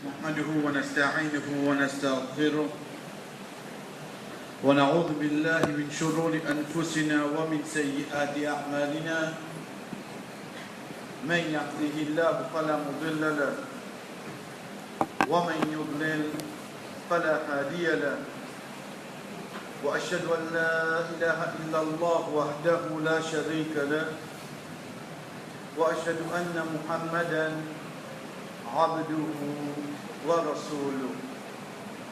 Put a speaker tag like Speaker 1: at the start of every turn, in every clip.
Speaker 1: نحمده ونستعينه ونستغفره ونعوذ بالله من شرور أنفسنا ومن سيئات أعمالنا من يهده الله فلا مضل له ومن يضلل فلا هادي له وأشهد أن لا إله إلا الله وحده لا شريك له وأشهد أن محمدا عبده ورسوله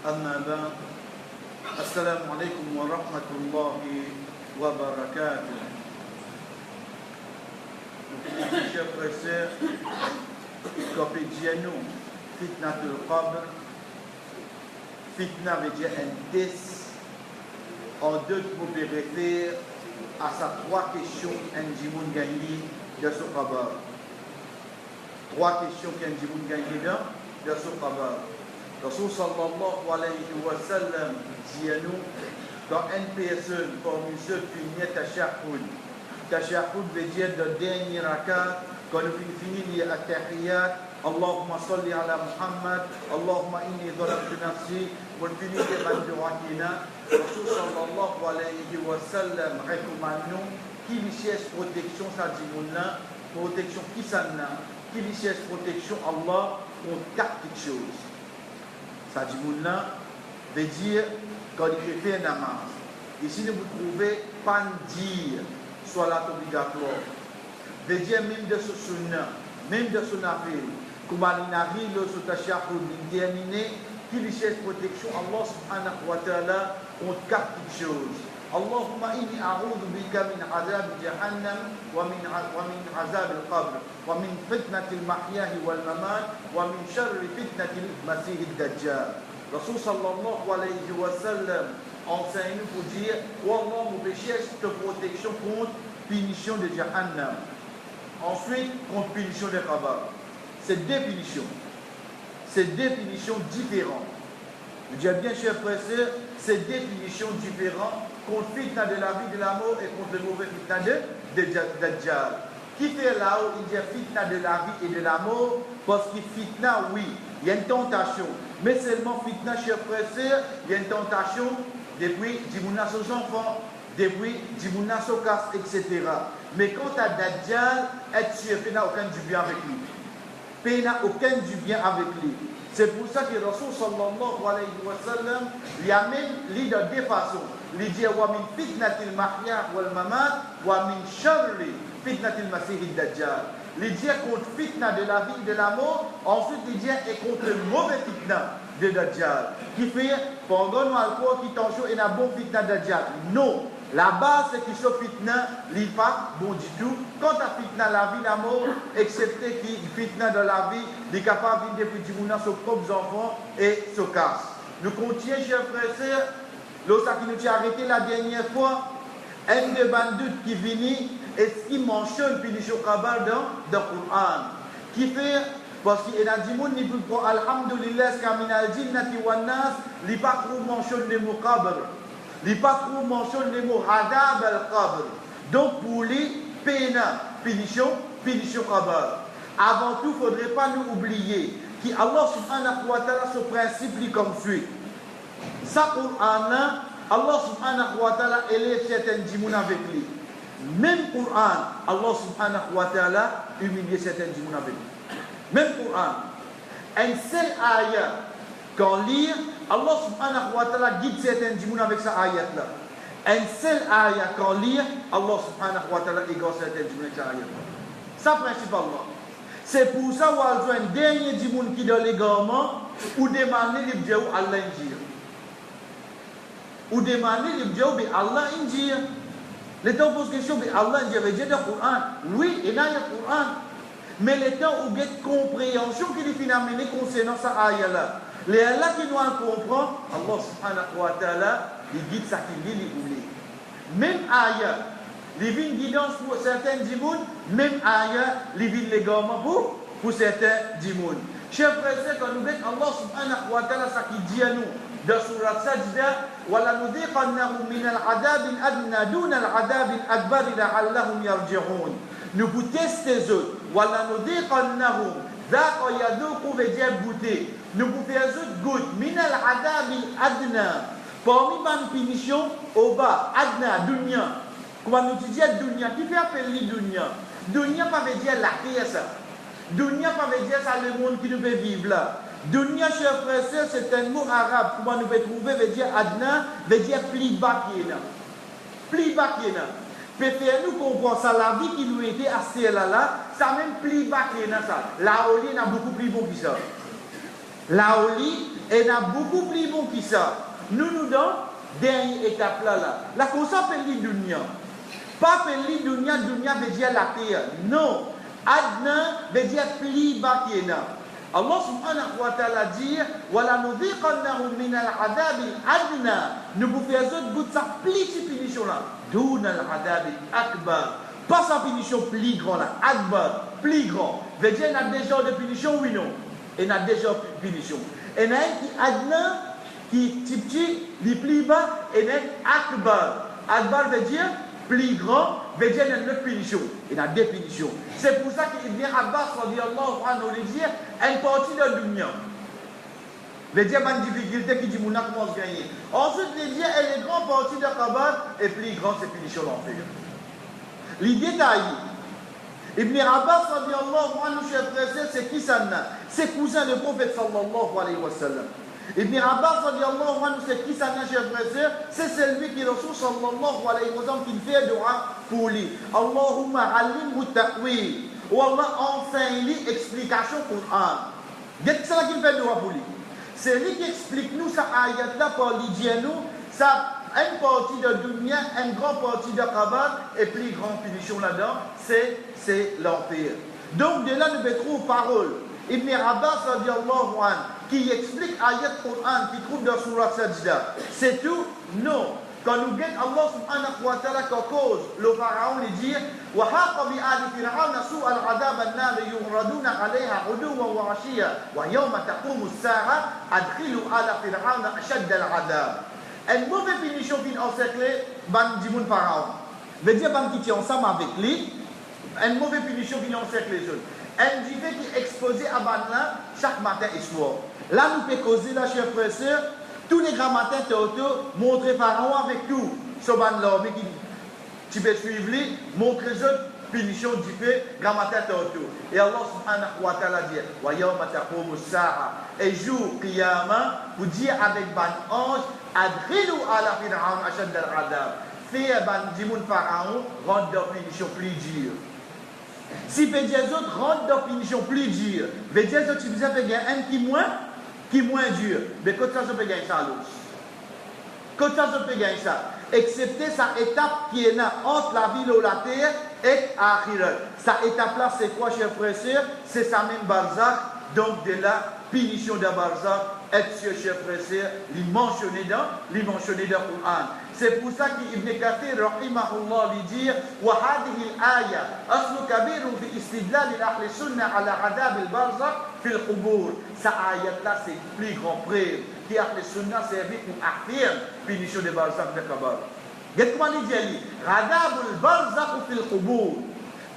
Speaker 1: أما بعد السلام عليكم ورحمة الله وبركاته. Chers frères et sœurs, Kopedjianou, Fitnatul Qabr, Fitna veut dire un test. En deux mots, pour référer à ces trois questions qu'un gagné de ce Qabr. Trois questions qu'un gagné de ce Qabr. Rasul sallallahu alayhi wa sallam dit à nous, quand une personne parmi ceux qui finit tashahhud, tashahhud veut dire le dernier rakat, quand on finit les attahiyat, Allahumma salli ala Muhammad, Allahumma inni dhalamtu nafsi, on finit les bandurakina, Rasul sallallahu alayhi wa sallam recommande nous qui lui cherche protection, ça dit mouna, protection qui s'en a, qui lui cherche protection Allah contre quatre petites choses. Ça dit mouna veut dire quand il fait un namaz. Ici, vous trouvez pas dire salat obligatoire. Veut dire même de ce sunnah, même de ce nafil. Comme il arrive le tashahhud, il termine, qui lui cherche protection Allah subhanahu wa ta'ala contre quatre petites choses. Allahumma inni a'udhu bika min azab jahannam wa min azab al-qabr wa min fitnati al-mahya wal mamat wa min sharri fitnati al-masih ad-dajjal. Rasul sallallahu alayhi wa sallam enseigne pour dire Allah nous cherche de protection contre punition de jahannam. Ensuite contre punition de qabr. C'est deux punitions. C'est deux punitions différentes. Je dis bien, chers frères et sœurs, c'est deux punitions différentes contre fitna de la vie, de la mort et contre le mauvais fitna de Dajjal. Qui fait là-haut, il dit fitna de la vie et de la mort, parce que fitna, oui, il y a une tentation. Mais seulement fitna, chers frères et sœurs, il y a une tentation depuis Djibounas aux enfants, depuis Djibounas aux casses, etc. Mais quant à Dajjal, tu n'a aucun du bien avec lui. Il n'a aucun du bien avec lui. C'est pour ça que Rasul sallallahu alayhi wa sallam, il a même dit de deux façons. Il dit wa min fitnatil mahya wal mamat wa min sharri fitnatil masih ad-dajjal. Il dit contre fitna de la vie et de la mort, ensuite il dit et contre le mauvais fitna de Dajjal. Qui fait pendant nous alcool qui t'en et n'a bon fitna de Dajjal. Non. La base, c'est qu'il soit fitna, il n'est pas bon du tout. Quant à fitna, la vie, la mort, excepté qu'il fitna de la vie, il est capable de vivre depuis ses propres enfants et se casse. Nous continuons, chers frères et sœurs, lorsqu'il nous a arrêté la dernière fois, un des bandits qui vient et qui mentionne punition Qabr dans le Coran. Qui fait, parce qu'il y a des gens qui disent Alhamdulillah, Kamin al-Jinnati wan Nas, il n'y a pas trop mentionné le mot Qabr. Les patrons mentionnent les mots Adab al-Qabr. Donc pour lui, pena, punition Qabr. Avant tout, il ne faudrait pas nous oublier qu'Allah subhanahu wa ta'ala ce principe comme suit. Ça pour Allah subhanahu wa ta'ala élève certains djimoun avec lui. Même Coran, Allah subhanahu wa ta'ala humilie certains djimoun avec lui. Même Coran. Un seul ayat quand lire, Allah subhanahu wa ta'ala guide certains djimoun avec sa ayat-là. Un seul ayat quand lire, Allah subhanahu wa ta'ala égare certains djimoun avec sa ayat-là. Ça, principalement. C'est pour ça qu'on a un dernier djimoun qui donne l'égarement, ou demander les bdiaou Allah injir. Ou demander les bdiaou bi Allah injir. Les temps pose question, bi Allah injir, veut dire le Coran. Oui, il y a le Coran. Mais les temps où il y a une compréhension qui est finalement concernant sa ayat-là. Les Allah qui nous comprend, Allah subhanahu wa ta'ala, il guide ça qu'il dit, il voulait. Même ayat, il vient guidance pour certains djimoun, même ayat, il vient légalement pour certains djimoun. Chers frères, quand nous disons Allah subhanahu wa ta'ala, ça qui dit à nous, dans Surat Sajda, وَلَنُذِيقَنَّهُمْ مِنَ الْعَذَابِ الْأَدْنَى دُونَ الْعَذَابِ الْأَكْبَرِ لَعَلَّهُمْ يَرْجِعُونَ. Nous vous testez eux, وَلَنُذِيقَنَّهُمْ Zaq yadouku veut dire goûter. Nous pouvons faire autre goutte. Minal adabil adna. Parmi les punitions au bas, adna, dunya. Comment nous disons dunya? Qui fait appeler dunya? Dunya pas veut dire la terre ça. Dunya pas veut dire ça le monde qui nous peut vivre là. Dunya, chers frères et sœurs, c'est un mot arabe. Comment nous pouvons trouver veut dire adna, veut dire plus bas qui est là. Plus bas qui est là. Peut-être nous comprendre ça, la vie qui nous était à ce là, ça même plus bas qui est là ça. La oli n'a beaucoup plus bon que ça. La oli est beaucoup plus bon que ça. Nous dans dernière étape là. La cause s'appelle dunya. Pas appeler dunya, dunya veut dire la terre. Non. Adna veut dire plus bas qui est là. Allah subhanahu wa ta'ala dit wala nudhiqannahum min al-'adab al-adna. Nous pouvons faire autre bout de sa petite punition là. Dun al-'adab al-akbar. Pas sa punition plus grand là. Akbar, plus grand. Veut dire il y a des genres de punition oui non. Il y a des genres de punition. Et il y a un qui adna qui petit, les plus bas et il y a akbar. Akbar veut dire plus grand, veut dire il y a une autre punition. Il y a des punitions. C'est pour ça qu'Ibn Abbas radiyallahu anhu dit une partie de dunya. Veut dire une difficulté qui dit mouna commence à gagner. Ensuite, il dit elle est grande partie de Kabar et plus grande c'est punition l'enfer. L'idée taille. Ibn Abbas radiyallahu anhu chef frère c'est qui ça? C'est cousin du prophète sallallahu alayhi wa sallam. Ibn Abbas radiyallahu anhu c'est qui ça chef frère? C'est celui qui Rasul sallallahu alayhi wa sallam qui fait dua pour lui. Allahumma alimhu ta'wil. Ou Allah enseigne lui explication Coran. Qu'est-ce que c'est qu'il fait dua pour lui? C'est lui qui explique nous ça ayat là pour lui nous ça une partie de dunya, une grande partie de kabar et plus grande punition là-dedans, c'est l'enfer. Donc de là nous retrouvons parole. Ibn Abbas radiyallahu anhu qui explique ayat Coran qui trouve dans Surah Sajda. C'est tout? Non. Quand nous gagnons Allah subhanahu wa ta'ala qu'à cause, le pharaon lui dit وَحَاقَ بِآلِ فِرْعَوْنَ سُوءَ الْعَذَابَ النَّارِ يُعْرَضُونَ عَلَيْهَا غُدُوًّا وَعَشِيًّا وَيَوْمَ تَقُومُ السَّاعَةُ أَدْخِلُوا آلَ فِرْعَوْنَ أَشَدَّ الْعَذَابِ. Une mauvaise punition qui encercle ban du monde pharaon. Veut dire ban qui tient ensemble avec lui, une mauvaise punition qui encercle les autres. Un divé qui est exposé à ban là chaque matin et soir. Là nous pouvons causer là, chers frères et sœurs, tous les grands matins montrer pharaon avec tout. Ce ban là, mais qui tu peux suivre lui, montrer les autres punitions du fait, grand matin et Allah subhanahu wa ta'ala dit wa yawma taqumu as-sa'a et jour qiyamah pour dire avec ban ange adkhilu ala fir'aun ashad al-'adab. Fait ban du monde pharaon rendre leur punition plus dure. Si peut dire les autres rendent leur punition plus dure, veut dire que tu faisais gagner un qui moins dur, mais quand ça je peux gagner ça l'autre. Quand ça je peux gagner ça, excepté sa étape qui est là entre la ville ou la terre et Akhirat. Sa étape là c'est quoi chers frères et sœurs? C'est sa même barzakh, donc de la punition de barzakh, être sûr chers frères et sœurs, les mentionner dans le Coran. C'est pour ça qu'Ibn Kathir rahimahullah lui dit وهذه الآية أصل كبير في استدلال أهل السنة على عذاب البرزخ في القبور. Cette ayat là c'est plus grand preuve qui Ahl Sunnah servi pour affirmer punition de barzakh de Kabar. Qu'est-ce comment il dit عذاب البرزخ في القبور.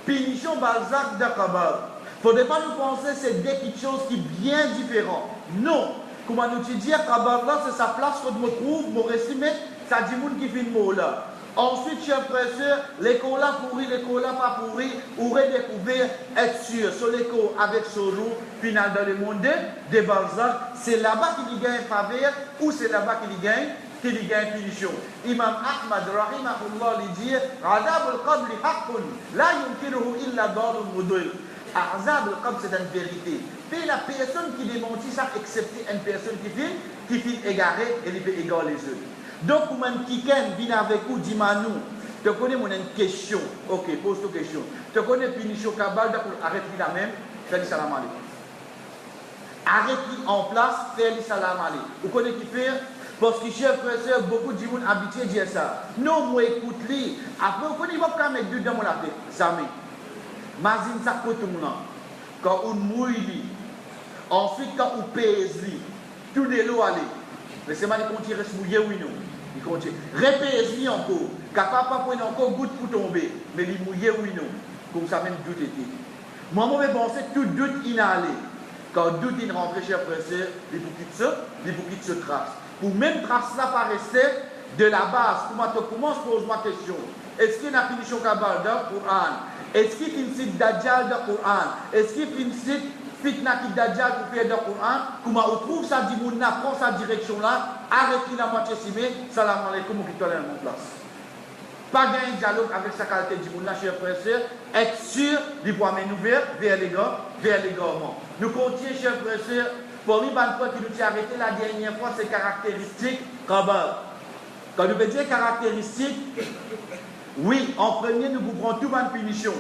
Speaker 1: Punition barzakh de Kabar. Il ne faudrait pas nous penser c'est deux petites choses qui sont bien différentes. Non. Comment nous dire Kabar là c'est sa place où je me trouve, mon résumé. Ça dit moun qui fait le mot là. Ensuite, chers frères et sœurs, l'école là pourri, l'école là pas pourri, aurait découvert être sûr. Sur l'école avec son jour, final dans le monde des barzakh, c'est là-bas qu'il gagne faveur ou c'est là-bas qu'il gagne punition. Imam Ahmad rahimahullah lui dit Azab al-qabr haqqun la yunkiruhu illa dalun mudil. Azab al-qabr c'est une vérité. Mais la personne qui démentit ça, excepté une personne qui fait égarer et il peut égarer les autres. Donc, pour un quelqu'un vient avec vous, dis-moi nous, tu connais mon question, ok, pose ta question. Tu connais punition Kabal, arrête la même, fais-lui salam alaikum. Arrête en place, fais-lui salam alaikum. Vous connaissez qui fait? Parce que, chers frères et sœurs, beaucoup de gens habitués à dire ça. Non, moi, écoute-lui. Après, vous connaissez pas mettre deux dans mon appel. Zami. Mazine ça coûte mon nom. Quand on mouille, ensuite, quand on pèse, tout les lots aller. Mais c'est mal qu'on tire ce mouillé, oui, non. Il continue. Répèse-lui encore. Capable pas prendre encore goutte pour tomber. Mais il mouillé, oui, non. Comme ça, même doute était. Moi, je vais penser tout doute inhalé. Quand doute in rentré chez le frère, les bouquets se tracent. Pour même trace là pas rester de la base. Pour moi, je pose ma question. Est-ce qu'il y a une finition Kabbalah dans le Coran? Est-ce qu'il y a une cite Dajjal dans le Coran? Est-ce qu'il y a une cite Fitna qui Dajjal pour faire dans le Coran? Comment on trouve ça, dit Mouna, prend sa direction là, arrête la moitié simé, salam alaikum, ou qui te en place. Pas gagner dialogue avec sa qualité de Mouna, chers frères et sœurs, être sûr du point ouvert vers l'égarement. Nous continuons, chers frères et sœurs, pour lui, qui nous a arrêté la dernière fois, c'est caractéristique Kabbalah. Quand nous dire caractéristique, oui, en premier, nous vous prenons tout bonne punition.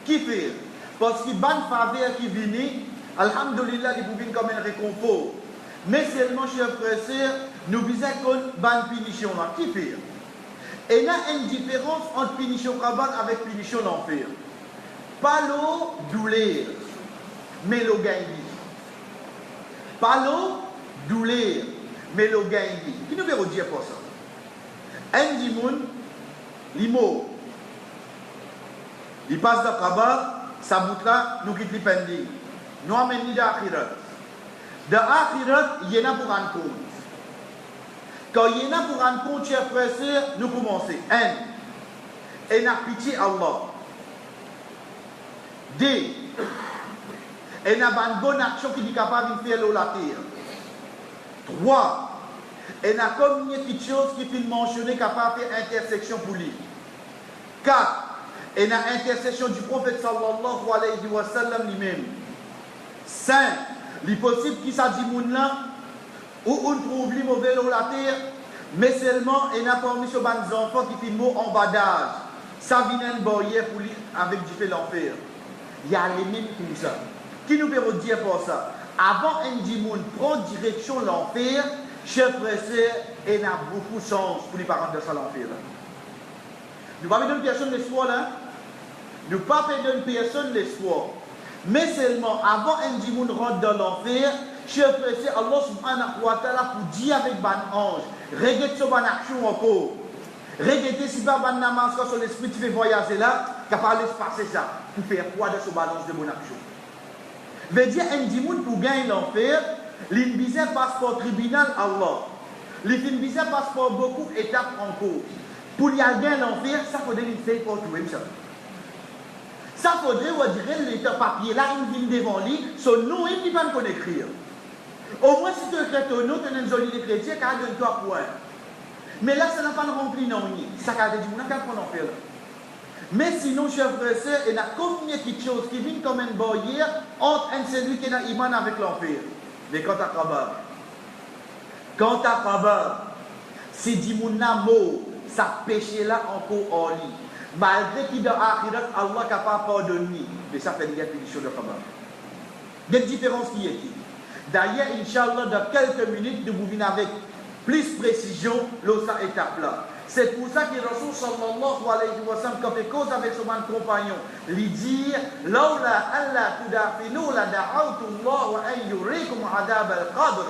Speaker 1: Qui fait? Parce qu'il y a une faveur qui vient, alhamdoulilah, il vous vient comme un réconfort. Mais seulement, chers frères et sœurs, nous visons une bonne punition. Qui fait? Et il y a une différence entre punition Kabbalah avec punition l'enfer. Pas l'eau douleur, mais l'eau gagne. Pas l'eau douleur, mais l'eau gagne. Qui nous veut dire pour ça? Un dimoun, l'imo, il passe de Kabbalah, sa bout là, nous quitte les pending. Nous amenons d'Akhirat. D'Akhirat, il y en a pour rendre compte. Quand il y en a pour rendre compte, chers frères et sœurs, nous commençons. Un, et n'a pitié Allah. Deux, et n'a pas une bonne action qui est capable de faire l'eau la terre. Trois, et n'a comme une petite chose qui est mentionnée capable de faire intersection pour lui. 4. Et n'a intercession du prophète sallallahu alayhi wa sallam lui-même. 5. Il est possible qu'il s'agit de là où on trouve les mauvais dans la terre, mais seulement il n'a pas mis sur les enfants qui font mot en bas d'âge. Ça vient une barrière pour lui avec du fait l'enfer. Il y a les mêmes comme ça. Qui nous peut dire pour ça? Avant un dimoun prend direction l'enfer, chers frères et sœurs, il y a beaucoup de chance pour les parents de ça l'enfer. Nous ne pouvons pas donner personne l'espoir là. Nous ne pouvons pas donner personne l'espoir. Mais seulement avant un dimoun rentre dans l'enfer, chers frères et sœurs, Allah subhanahu wa ta'ala pour dire avec ban ange, regarde sur ban action encore. Regardez si pas ban namaz quand son esprit fait voyager là, capable de se passer ça, pour faire quoi de ce balance de bonne action. Veut dire un dimoun pour gagner l'enfer, il a un passeport tribunal Allah. Il a un passeport beaucoup d'étapes en cours. Pour y aller gagner l'enfer, ça faudrait qu'il fasse pour tout ça. Ça faudrait, on dirait, l'état papier là, il vient devant lui, son nom, il ne peut pas écrire. Au moins, si tu écris ton nom, tu as une jolie chrétien, tu as donné 3 points. Mais là, ça n'a pas rempli non. Ça a dit, on a qu'à prendre l'enfer là. Mais sinon, chers frères et sœurs, il y a combien de choses qui viennent comme une barrière entre celui qui a iman avec l'enfer. Mais quand tu as Kabbalah, si Dimouna mot, ça péché là encore en lit. Malgré qu'il y a Akhirat, Allah est capable de pardonner. Mais ça fait une punition de Kabbalah. Il y a une différence qui est ici. D'ailleurs, Inch'Allah, dans quelques minutes, nous vous venons avec plus de précision l'autre étape là. C'est pour ça que Rasul sallallahu alayhi wa sallam, quand il cause avec son compagnon, lui dit Laula alla tudafinu la da'autu Allah wa an yurikum adab al-qadr.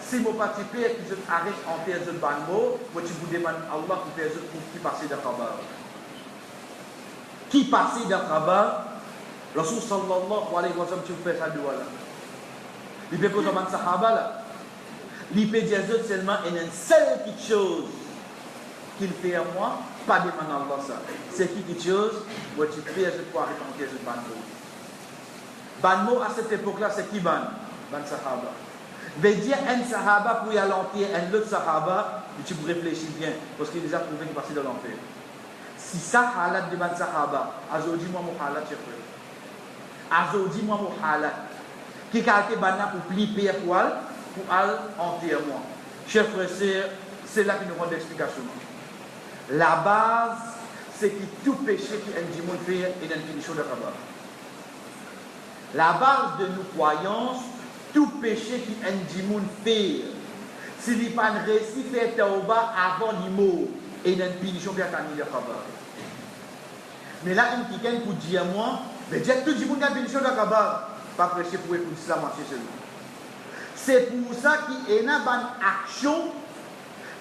Speaker 1: Si mon parti père qui arrête en terre de banmo, moi tu vous demande Allah pour faire qui passer de Kabbalah. Qui passer de Kabbalah, Rasul sallallahu alayhi wa sallam, tu fais ça de là. Il peut poser un sahaba là. Il peut dire seulement une seule petite chose qu'il fait à moi, pas demander à Allah ça. C'est quelque chose où tu fais je crois arrêter ce banmo. Banmo à cette époque-là, c'est qui ban? Ban sahaba. Veut dire un sahaba pour y aller un autre sahaba, tu peux réfléchir bien, parce qu'il a déjà trouvé qu'il passait dans l'enfer. Si ça halat de ban sahaba, aujourd'hui moi mon halat je fais. Aujourd'hui moi mon halat. Qui a été banna pour plier pour aller enterrer moi. Chers frères et sœurs, c'est là qu'il nous rend l'explication. La base, c'est que tout péché qui est un démon fait est une punition de Kabbalah. La base de nos croyances, tout péché qui est un démon fait, s'il n'y a pas de récit fait tauba avant l'immo, est une punition qui est un de Kabbalah. Mais là, il y a quelqu'un pour dire moi, mais dire tout le monde a une punition de Kabbalah. Pas prêcher pour écouter cela marcher chez nous. C'est pour ça qu'il y a une action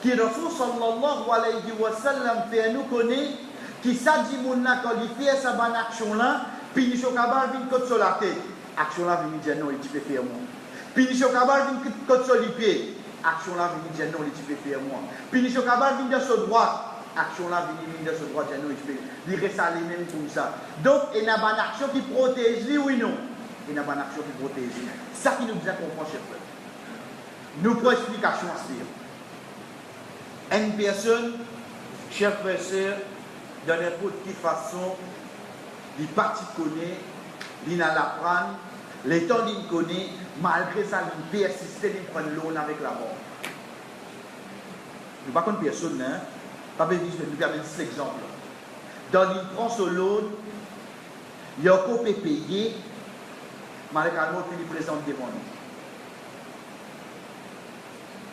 Speaker 1: qui Rasul sallallahu alayhi wa sallam fait nous connaître qui ça dit mon quand il fait sa bonne action là punition cabal vient côté sur la tête, action là vient dire non, il peut faire moi. Punition cabal vient côté sur les pieds, action là vient dire non, il peut faire moi. Punition cabal vient de sur droite, action là vient de sur droite, non, il peut. Il reste à lui-même comme ça. Donc, il y a une action qui protège lui, oui non. Il y a une action qui protège lui. Ça qui nous dit qu'on prend chef. Nous prenons explication à ce une personne, chers frères et sœurs, de n'importe quelle façon, il parti connaît, il n'a la prendre, les temps il connaît, malgré ça, il persiste, il prend l'eau avec la mort. Nous ne parlons pas de personne, hein? Pas besoin de nous faire un exemple. Dans il prend ce lot, il y a un peu payé, malgré la mort qu'il présente devant nous.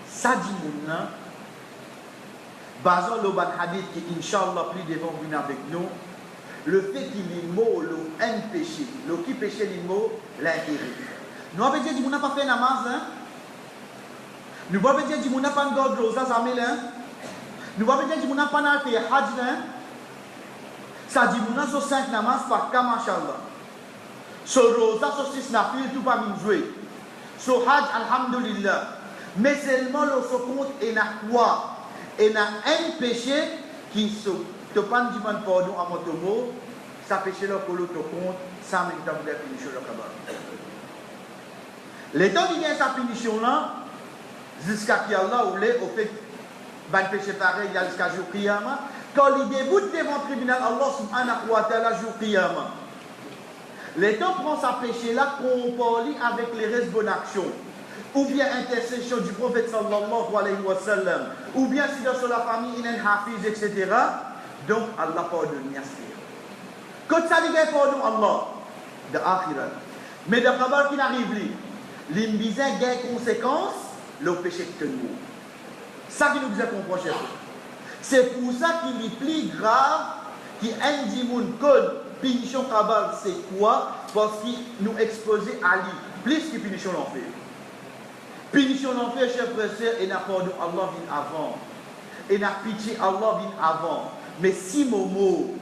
Speaker 1: Ça dit mon nom. Basant le ban hadith qui, Inch'Allah, plus devant venir avec nous, le fait qu'il y ait mot, un péché, le qui péché les mots, l'intérêt. Nous avons dit qu'on n'a pas fait namaz, hein? Nous avons dit qu'on n'a pas de God, rosa, zamel, hein? Nous avons dit qu'on n'a pas fait hajj, hein? Ça dit qu'on a sur 5 namaz par cas, machallah. Sur rosa, sur 6 nafil, tout pas mis jouer. Sur hajj, alhamdulillah. Mais seulement le compte est na quoi? Et il y a un péché qui se pas du monde pardon à mon mot, ça péché là pour l'autre compte, ça même temps de la punition là là-bas. Les temps qui vient sa punition là, jusqu'à qu'il y a là où les au fait, ban péché pareil, il y a jusqu'à jour Qiyama, quand il débute devant le tribunal, Allah subhanahu wa ta'ala jour Qiyama. Les temps prend sa péché là, comparé avec les restes bonnes actions. Ou bien intercession du prophète sallallahu alayhi wa sallam, ou bien si dans la famille il y a un hafiz, etc. Donc Allah pardonne, bien sûr. Quand ça dit pardon Allah, de akhirat. Mais de kabar qui n'arrive pas, l'imbisin gagne conséquence, le péché que nous. Ça qui nous dit qu'on proche. C'est pour ça qu'il est plus grave qui un moun code punition kabar c'est quoi? Parce qu'il nous exposait à lui, plus que punition l'enfer. Punition l'enfer, chers frères et sœurs, et n'a pardon Allah vient avant. Et n'a pitié Allah vient avant. Mais si mon mot,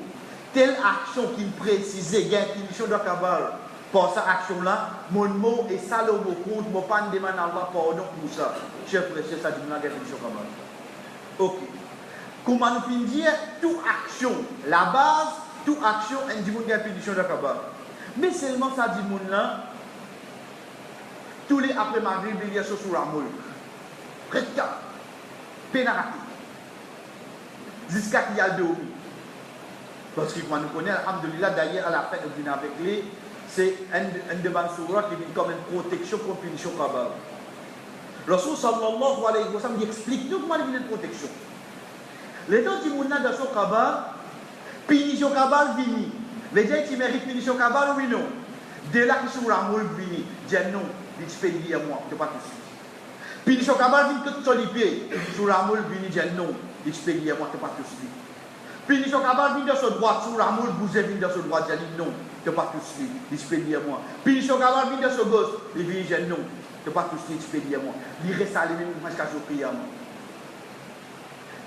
Speaker 1: telle action qui me précisait, gain punition de cabal, pour cette action-là, mon mot est ça le mot compte, mon pas demande Allah pardon pour ça. Chers frères et sœurs, ça dit la punition de cabal. Ok. Comment nous finir dire, toute action, la base, toute action, on dit mon gain punition de cabal. Mais seulement ça dit mon là, tous les après Maghrib, il y a ce sur la moule. Recta, pénalité. Jusqu'à qu'il y a le dos. Parce que quand nous connaissons, alhamdulillah, d'ailleurs, à la fin, nous venons avec lui, c'est un demande sourate qui vient comme une protection contre punition cabale. Rasul sallallahu alayhi wa sallam explique nous comment il vient une protection. Les gens qui sont dans ce cabale, punition cabale vient. Les gens qui méritent punition cabale, oui, non. Dès là, qui sont la moule vient, disent non. L'expédier à moi, je ne pas tout de suite. Puis les chocabal viennent tout sur les pieds. Sur la moule, ils disent non, l'expédier à moi, je ne pas tout de suite. Puis les chocabal viennent de ce droit, sur la moule, bouger, viennent de ce droit, ils disent non, je ne pas tout de suite, l'expédier à moi. Puis les chocabal viennent de ce gauche, ils disent non, je ne pas tout de suite, l'expédier à moi. Ils restent à lui-même jusqu'à ce prier à moi.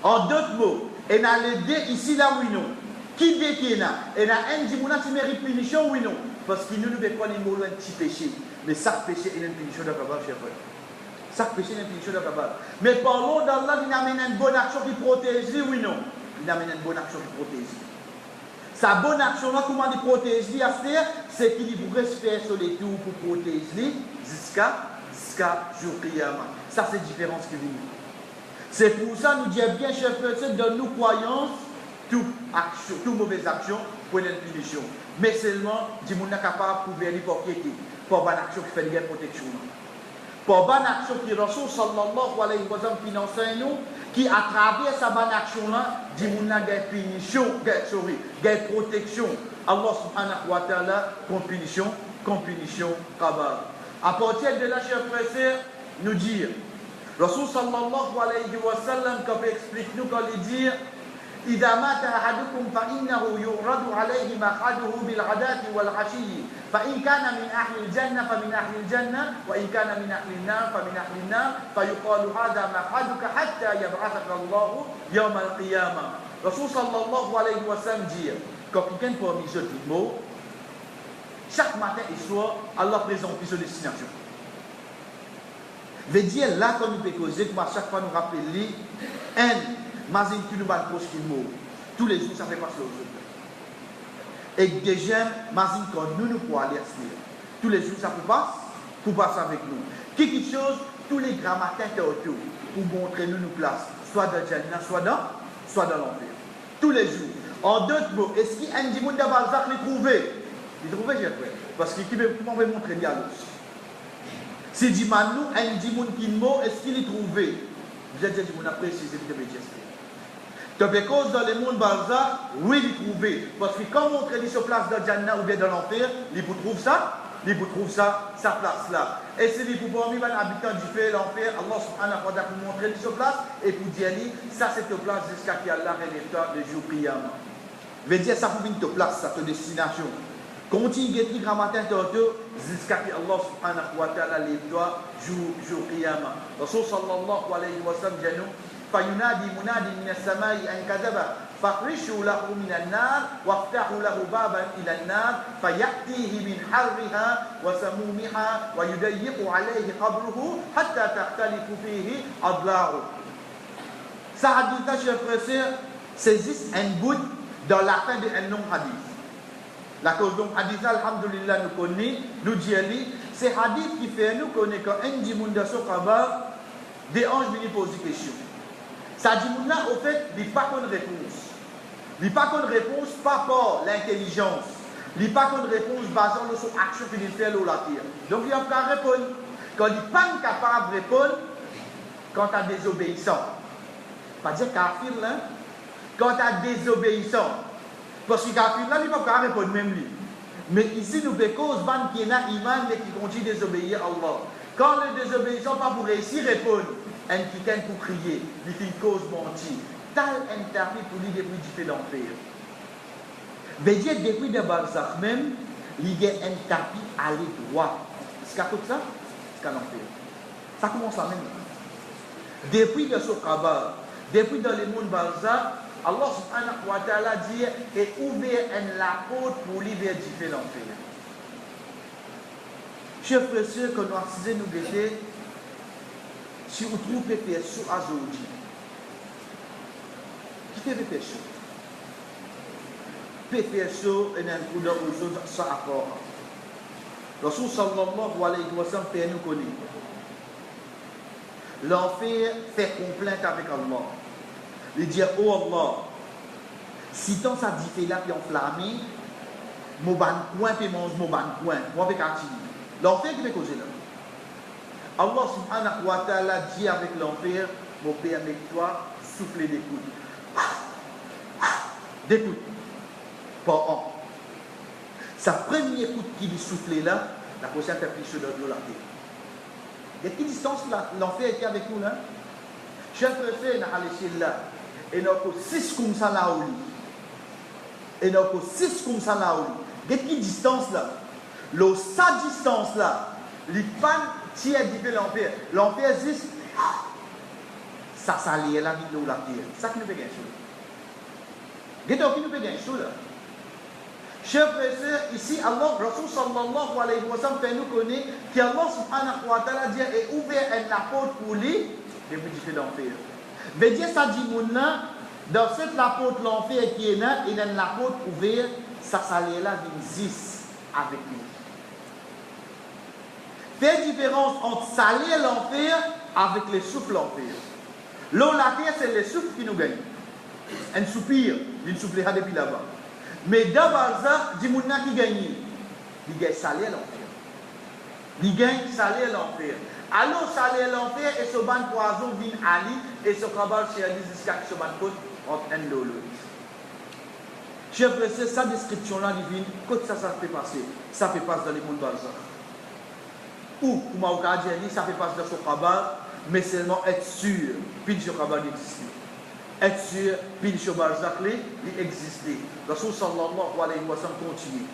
Speaker 1: En d'autres mots, il y a les deux ici, là, oui, non. Qui dit qu'il y en a? Il y a un qui mérite punition, oui, non. Parce qu'il nous veut pas les mots un petit péché. Mais chaque péché est une punition de cabal, chers frères. Chaque péché est une punition de cabal. Mais parlons d'Allah, il amène une bonne action qui protège, oui, non. Il amène une bonne action qui protège. Sa bonne action-là, comment il protège, c'est qu'il pourrait se faire sur les tours pour protéger jusqu'à jour Qiyama. Ça, c'est la différence qui vient. C'est pour ça, nous disons bien, chers frères, dans nos croyances, toute mauvaise action pour une punition. Mais seulement, si on est capable de prouver l'hypocrisie pour une action qui fait une protection. Pour une action qui Rasul sallallahu alayhi wa sallam finance nous, qui à travers sa bonne action-là, dit on a une punition, une protection. Allah subhanahu wa ta'ala, contre punition, cabale. À partir de là, chers frères et sœurs, nous dire, Rasul sallallahu alayhi wa sallam, quand il explique nous, quand il dit, إذا مات أحدكم فإنه يعرض عليه مقعده بالغداة والعشي فإن كان من أهل الجنة فمن أهل الجنة وإن كان من أهل النار فمن أهل النار فيقال هذا مقعدك حتى يبعثك الله يوم القيامة. رسول صلى الله عليه وسلم dit quand quelqu'un parmi eux dit mot Chaque matin et soir, Allah présente plus de destination. Veut dire là, quand nous pouvons causer, à chaque fois nous rappeler, mazin qui nous va proche qui mot. Tous les jours, ça fait passer aux autres. Et déjà, mazin quand nous pouvons aller à ce. Tous les jours, ça peut passer avec nous. Quelque chose, tous les grammatins autour, pour montrer nous place, soit dans le Jannah, soit dans l'enfer. Tous les jours. En d'autres mots, est-ce qu'il y a un dimoun de Balzac l'a trouvé? Il trouvé, j'ai fait. Parce qu'il comment va montrer dialogue. Si dit Manou, un dimoun qui mot, est-ce qu'il est trouvé? J'ai dit, on a précisé de métier. Donc, cause dans le monde Balzac, oui, il est trouvé. Parce que quand on montre sur place dans le Jannah ou bien dans l'enfer, il vous trouve ça? Il vous trouve ça, sa place là. Et c'est lui pour parmi les habitants du feu et l'enfer, Allah subhanahu wa ta'ala pour montrer sur place et pour dire, ça c'est ta place jusqu'à ce qu'Allah relève le jour qiyamah. Veut dire, ça pour venir ta place, ça ta destination. Continue à dire matin jusqu'à ce qu'Allah subhanahu wa ta'ala lève toi jour qiyamah. Rasul sallallahu alayhi wa sallam dit nous, فينادي منادي من السماء أن كذب فافرشوا له من النار وافتحوا له بابا إلى النار فيأتيه من حرها وسمومها ويضيق عليه قبره حتى تختلف فيه أضلاعه. Ça hadith là, chers frères et sœurs, c'est juste un bout dans la fin d'un long hadith. La cause donc hadith là, alhamdulillah, nous connaissons, nous disons, c'est hadith qui fait nous connaître quand un dimoun de son kabar, des anges viennent poser des questions. Ça dit, au fait, il n'y a pas qu'une réponse. Il n'y a pas qu'une réponse par rapport à l'intelligence. Il n'y a pas qu'une réponse basée sur l'action qu'il fait ou la terre. Donc, il n'y a pas qu'à répondre. Quand il n'est pas capable de répondre, quand tu es désobéissant. Pas dire kafir là. Quand tu es désobéissant. Parce que kafir là, il n'y a pas qu'à répondre même lui. Mais ici, nous avons cause qui est un iman mais qui continue à désobéir à Allah. Quand le désobéissant pas pour réussir à répondre, un qui pour crier, il fait une cause mentie. Tal interview pour lui depuis du fait l'enfer. Veut dire depuis de Balzac même, il y a un tapis à aller droit. C'est qu'à tout ça, c'est qu'à l'enfer. Ça commence à même. Depuis de ce kabar, depuis dans le monde Balzac, Allah subhanahu wa ta'ala dit et ouvert la porte pour lui vers du fait l'enfer. Chers frères et sœurs, que nous assisons nous guetter, si vous trouvez faire ça aujourd'hui, qui fait faire ça? Peut faire ça et un coup aux autres sans accord. Rasul sallallahu alayhi wa sallam fait nous connaître. L'enfer fait complainte avec Allah. Il dit, oh Allah, si tant ça dit fait là puis enflammé, mon ban coin puis mange mon ban coin, moi avec activité. L'enfer qui fait causer là. Allah subhanahu wa ta'ala dit avec l'enfer, mon père avec toi, soufflez des coudes. Des coudes. Pas un. Sa première coup qui lui soufflait là, la prochaine fait plus chaud de la terre. Et quelle distance l'enfer était avec nous là? Chef frère, n'a pas là. Et nous avons 6 comme ça là où et nous avons 6 comme ça là où. Et quelle distance là? Sa distance là, les pannes tiers de l'enfer. L'enfer existe. Ça s'allie la vie de la terre. Ça qui nous fait gagner chaud. Qu'est-ce qui nous fait gagner chaud là? Chers frères et sœurs, ici, Allah, Rasul sallallahu alayhi wa sallam fait nous connaître qu'Allah subhanahu wa ta'ala dit et ouvert la porte pour lui depuis du fait l'enfer. Veut dire ça dit mouna, dans cette la porte l'enfer qui est là, il y a la porte ouverte, ça s'allie là existe avec lui. Fait différence entre saler l'enfer avec les souffles l'enfer. L'eau la terre, c'est les souffles qui nous gagnent. Un soupir, il soufflera depuis là-bas. Mais dans Balzac, dit Mouna qui gagne. Il gagne saler l'enfer. Il gagne saler l'enfer. Alors saler l'enfer et ce ban poison vient Ali et ce cabal chez Ali jusqu'à ce ban côte entre un et l'autre. Chers frères, c'est sa description-là divine, quand ça fait passer, ça fait passer dans le monde Balzac. Ou, comme on a dit, ça fait passer dans ce cabal, mais seulement être sûr, puis ce cabal existe. Être sûr, puis le Balzac, il existe. Rasul sallallahu alayhi wa sallam continue.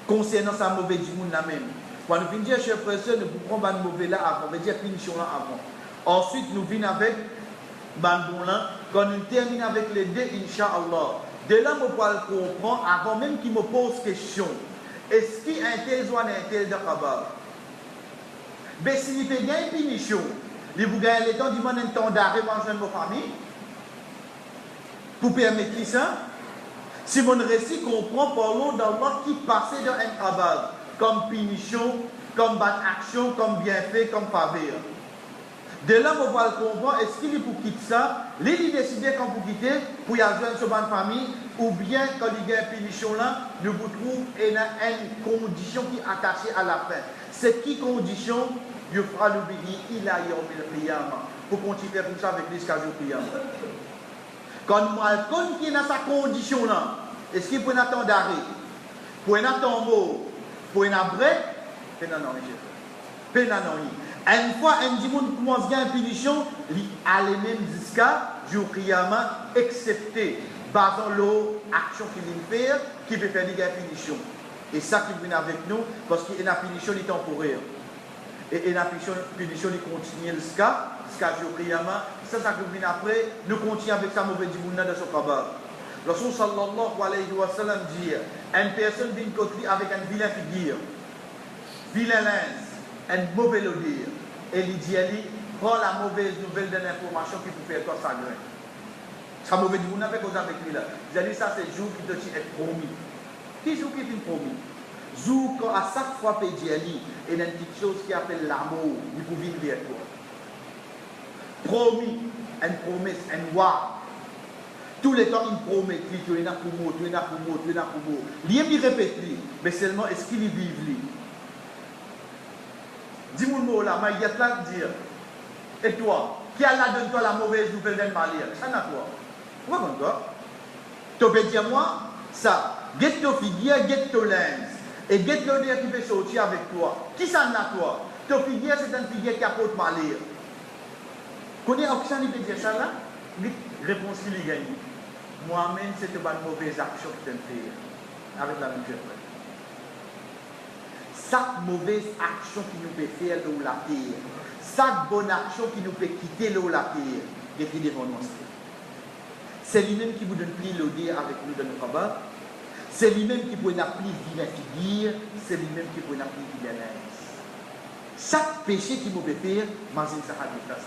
Speaker 1: Concernant sa mauvaise du monde là même. Quand nous venons dire, chers frères et sœurs, nous prenons un mauvais là avant, on va dire finition là avant. Ensuite, nous venons avec Bandon là, quand nous terminons avec les deux, Inch'Allah. De là, je peux comprendre avant même qu'il me pose question. est-ce qu'il y a un tel ou un tel de Khabar? Mais s'il fait gagner une punition, il vous gagne le temps du monde un temps d'arrêt manger vos familles pour permettre ça. Si mon récit comprend parlons d'Allah qui passait dans un Khabar comme punition, comme bonne action, comme bienfait, comme faveur. De là, on va le comprendre, est-ce qu'il est pour quitter ça? Il décide quand vous quittez, pour y aller sur bonne famille, ou bien quand il y a une punition là, nous vous trouvons une condition qui est attachée à la fin. C'est qui condition? Il fera l'obéir, il a eu le qiyamah. Pour continuer comme ça avec l'escalade du qiyamah. Quand Malcolm qui est dans sa condition là, est-ce qu'il peut attendre d'arrêt? Pour un attendre mot, pour un break? Non, monsieur. Une fois un dimanche commence à gagner une punition, il a les mêmes jusqu'à jour qiyamah, excepté basant l'action qu'il fait, qui peut faire des punitions. Et ça qui vient avec nous, parce qu'il y a une punition qui est temporaire. Et une punition qui continue jusqu'à jour qiyamah. Ça qui vient après, nous continuons avec ça mauvais dimanche de ce Khabar. Rasul sallallahu alayhi wa sallam dit, une personne vient côté avec un vilain figure, vilain linge, un mauvais odeur. Et il dit, prends la mauvaise nouvelle de l'information qui peut faire toi chagrin. Ça mauvais dit, vous n'avez pas avec lui là. Il a dit, ça c'est le jour qui te dit être promis. Qui jour qui est promis? Jour quand à chaque fois il dit, il y a une petite chose qui appelle l'amour, il peut venir vers toi. Promis, une promesse, un wa. Tous les temps, il promet, tu es là pour moi, tu es là pour moi, tu es là pour moi. Il répète, mais seulement est-ce qu'il y vive lui? Dis-moi le mot là, mais il y a plein de dire. Et toi, qui a là donne toi la mauvaise nouvelle d'un malheur? Ça n'a toi. Pourquoi comme toi? Tu peux dire moi, ça, get ton figure, get ton lens. Et get l'odeur qui peut sortir avec toi. Qui ça n'a toi? Ton figure, c'est une figure qui apporte malheur. Connais Oxane, il peut dire ça là? Réponse qu'il y gagne. Moi-même, c'est une mauvaise action que tu fais. Avec la même chose. Chaque mauvaise action qui nous peut faire l'eau la terre, chaque bonne action qui nous peut quitter l'eau la terre, il est devant nous. C'est lui-même qui vous donne plus l'odeur avec nous dans nos combats. C'est lui-même qui peut nous appeler vilain figure, c'est lui-même qui peut nous appeler vilain linge. Chaque péché qui nous peut faire, imagine ça a des traces.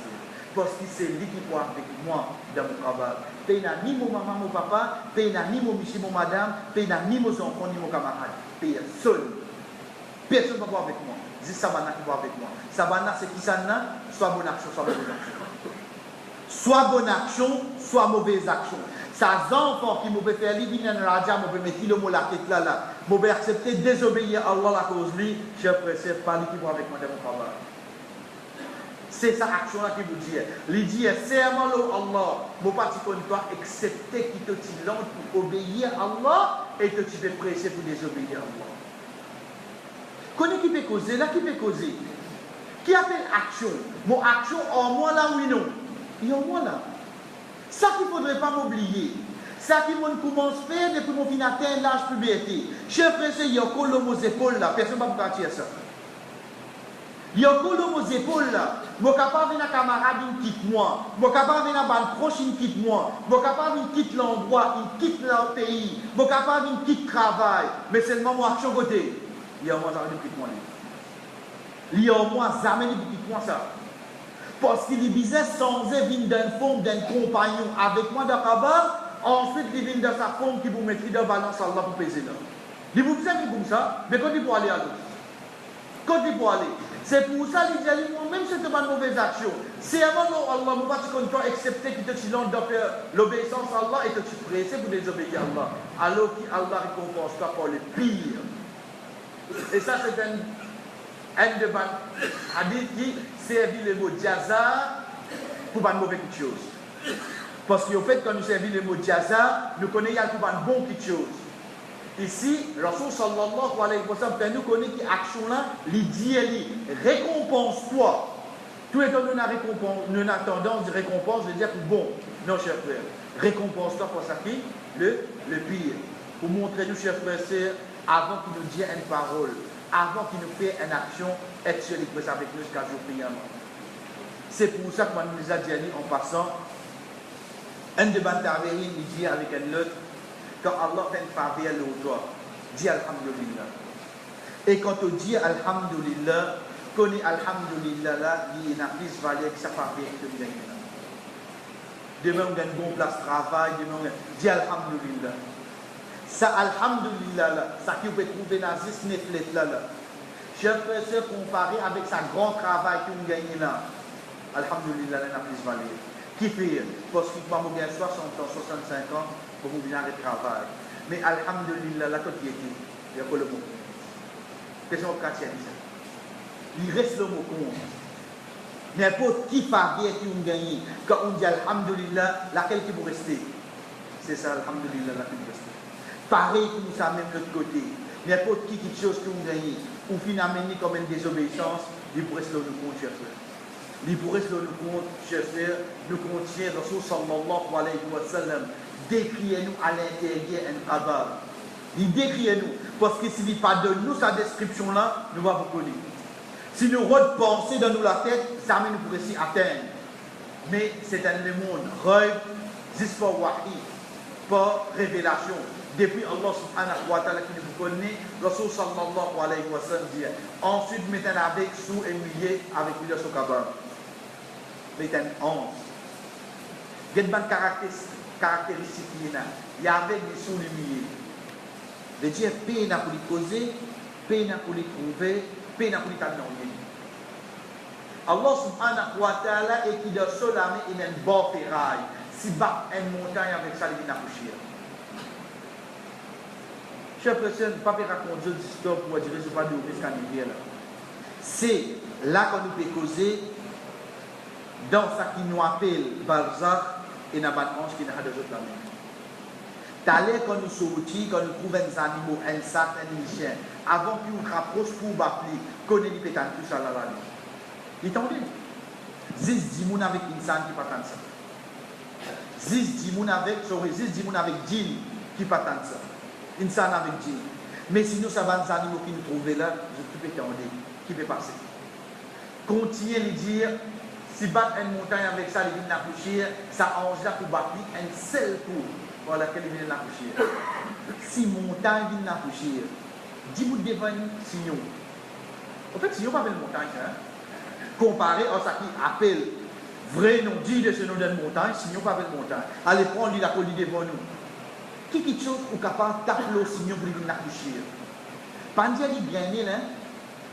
Speaker 1: Parce que c'est lui qui peut avec moi dans mon travail. Il n'y a ni mon maman, mon papa, il n'y a ni mon monsieur, mon madame, il n'y a ni mon enfant, ni mon camarade. Personne. Personne ne va voir avec moi. Dis Sabana qui va avec moi. Sabana, c'est qui ça n'a? Soit bonne action, soit mauvaise action. Soit bonne action, soit mauvaise action. Ça enfant qui m'ont fait lui venir dans la radio, m'ont mettre le mot la tête là, m'ont accepté désobéir à Allah la cause lui, cher frère, c'est pas lui qui va avec moi dans mon travail. C'est sa action là qui vous dit. Il dit, serment Allah, mon parti contre toi, accepter qui te lance pour obéir à Allah et que tu peux presser pour désobéir à Allah. Connais qui peut causer, là qui peut causer. Qui appelle action? Mon action en moi là, oui, non. Il y a en moi là. Ça qu'il ne faudrait pas m'oublier. Ça qui commence à faire depuis mon fin atteint l'âge puberté. Chef frère, il y a encore l'homme aux épaules là. Personne ne va me dire ça. Il y a encore l'homme aux épaules là. Je suis capable de venir à camarade, il quitte moi. Je suis capable de venir à ma proche, il quitte moi. Je suis capable de quitter l'endroit, il quitte leur pays. Je suis capable de quitter le travail. Mais seulement mon action côté. Il y a au moins jamais de quitte moi. Il y a au moins jamais de quitte moi ça. Parce qu'il est bizarre sans venir d'une forme d'un compagnon avec moi dans Kaaba, ensuite il vient dans sa forme qui vous mettrait dans balance Allah pour peser là. Il vous dit comme ça, mais quand il peut aller à l'autre. Quand il peut aller. C'est pour ça qu'il dit, moi-même c'est pas une mauvaise action. C'est avant Allah, moi pas tu toi accepter que tu lances de faire l'obéissance à Allah et que tu pressé pour désobéir à Allah. Alors qu'Allah récompense toi pour le pire. Et ça c'est un de hadith qui servit le mot jaza pour pas une mauvaise chose. Parce qu'au fait, quand nous servons le mot jaza, nous connaissons pour une bonne chose. Ici, Rasul sallallahu alayhi wa sallam, nous connaissons que l'action là, il dit, récompense-toi. Tout étant donné la récompense, nous avons tendance de récompense, de dire bon, non, cher frère, récompense-toi pour ça qui le pire. Pour montrer nous, cher frère, c'est avant qu'il nous dise une parole. Avant qu'il nous fait une action, être celui qui est avec nous jusqu'à jour priant. C'est pour ça que moi nous a dit en passant, un de Bantavéry, il dit avec un autre, quand Allah fait une faveur au toi, dis Alhamdulillah. Et quand on dit Alhamdulillah, connaît Alhamdulillah là, il y a une plus valeur que ça fait que vous gagnez. Demain, on gagne une bonne place de travail, demain, on dit Alhamdulillah. Ça, Alhamdulillah là, ça qui vous pouvez trouver dans ce snefflet là. Je peux se comparer avec sa grand travail que vous gagnez là. Alhamdulillah, il y a plus valeur. Qui fait? Parce que moi, j'ai 60 ans, 65 ans, pour vous venir de travail. Mais Alhamdulillah, là, quand il était, il y a pas le mot. Question de chrétien, il reste le mot compte. N'importe qui parier qui vous gagne, quand on dit Alhamdulillah, laquelle qui vous restez? C'est ça, Alhamdulillah, laquelle vous restez. Pareil que nous sommes même de l'autre côté. N'importe qui quelque chose que vous gagnez, ou finalement comme une désobéissance, il pourrait se le compte, cher frère. Il pourrait se le compte, cher frère, nous contient Rasul sallallahu alayhi wa sallam, décriez-nous à l'intérieur un qadar. Il décrit nous, parce que s'il pas de nous sa description-là, nous va vous connaître. Si nous repensons dans nous la tête, ça nous pourrait s'y atteindre. Mais c'est un monde, rêve, juste pour wahi, pas révélation. Depuis Allah subhanahu wa ta'ala qui nous connaît, Rasul sallallahu alayhi wa sallam dit, ensuite mettez avec sous et mouillé avec l'huile au kabar. Mettez un 11. Il y a une caractéristique qui est là. Il y a avec des sous et mouillé. veut dire peine pour les causer, peine pour les trouver, peine pour les terminer. Allah subhanahu wa ta'ala est qui de solamé et même bon ferraille. Si bat une montagne avec ça, il vient accoucher. Chers personne, pas raconter des histoires pour dire que ce n'est pas de risque à là. C'est là qu'on nous peut causer dans ce qui nous appelle Barzakh et dans l'ange qui n'a pas de autres amis. D'aller quand nous sortis, quand nous trouvons des animaux, un sac, un chien, avant qu'ils nous rapprochent pour bapler, qu'on ait des pétales, tout ça là. Il est tombé. Ziz dimoun avec insan qui pas tant ça. Ziz dimoun avec djinn qui pas tant ça. Insan avec djinn. Mais sinon, ça va des animaux qui nous trouvent là, je peux t'en dire, qui peut passer. Continuez de dire, si battre une montagne avec ça, il vient accoucher, ça ange là pour battre un seul coup. Pour laquelle il vient accoucher. Si montagne vient accoucher, dis-vous devant signaux. En fait, signaux pas belle montagne. Hein? Comparé à ce qui appelle vrai nom dit de ce nom d'une montagne, signaux pas belle montagne. Allez prendre la colline devant nous. Qui chose est capable de taper le signaux pour venir accoucher. Pandia dit bien là.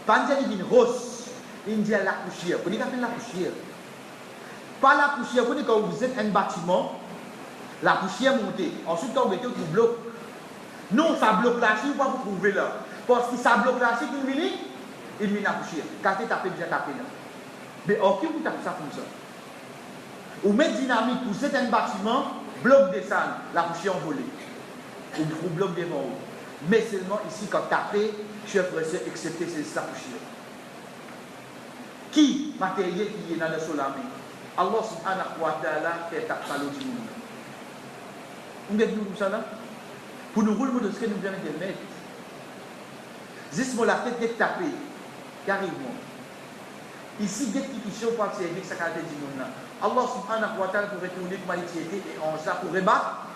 Speaker 1: Pandia dit bien rose. Il dit l'accoucher. Vous dites l'accoucher. Pas l'accoucher. Vous dites quand vous êtes un bâtiment. La poussière montée. Ensuite, quand vous mettez tout bloc. Non, ça bloque là, si vous ne pouvez pas vous trouver là. Parce que ça bloque là, si vous venez, il vient la poussière. Quand vous tapez, déjà tapé là. Mais ok, vous tapez ça comme ça. Vous mettez dynamique pour certains bâtiments, bloc descend, la poussière envolée. Ou bloc devant vous. Mais seulement ici, quand vous tapez, chef pressé, excepté c'est sa poussière. Qui matériel qui est dans le solamé? Allah subhanahu wa ta'ala fait taper du monde. Vous avez nous ça là? Pour nous rouler de ce que nous venons de mettre. Juste la tête est tapée. Carrément. Ici, dès qu'il y a une partie avec sa qualité du monde là. Allah subhanahu wa ta'ala pour retourner pour l'humanité et en ça pour rebattre.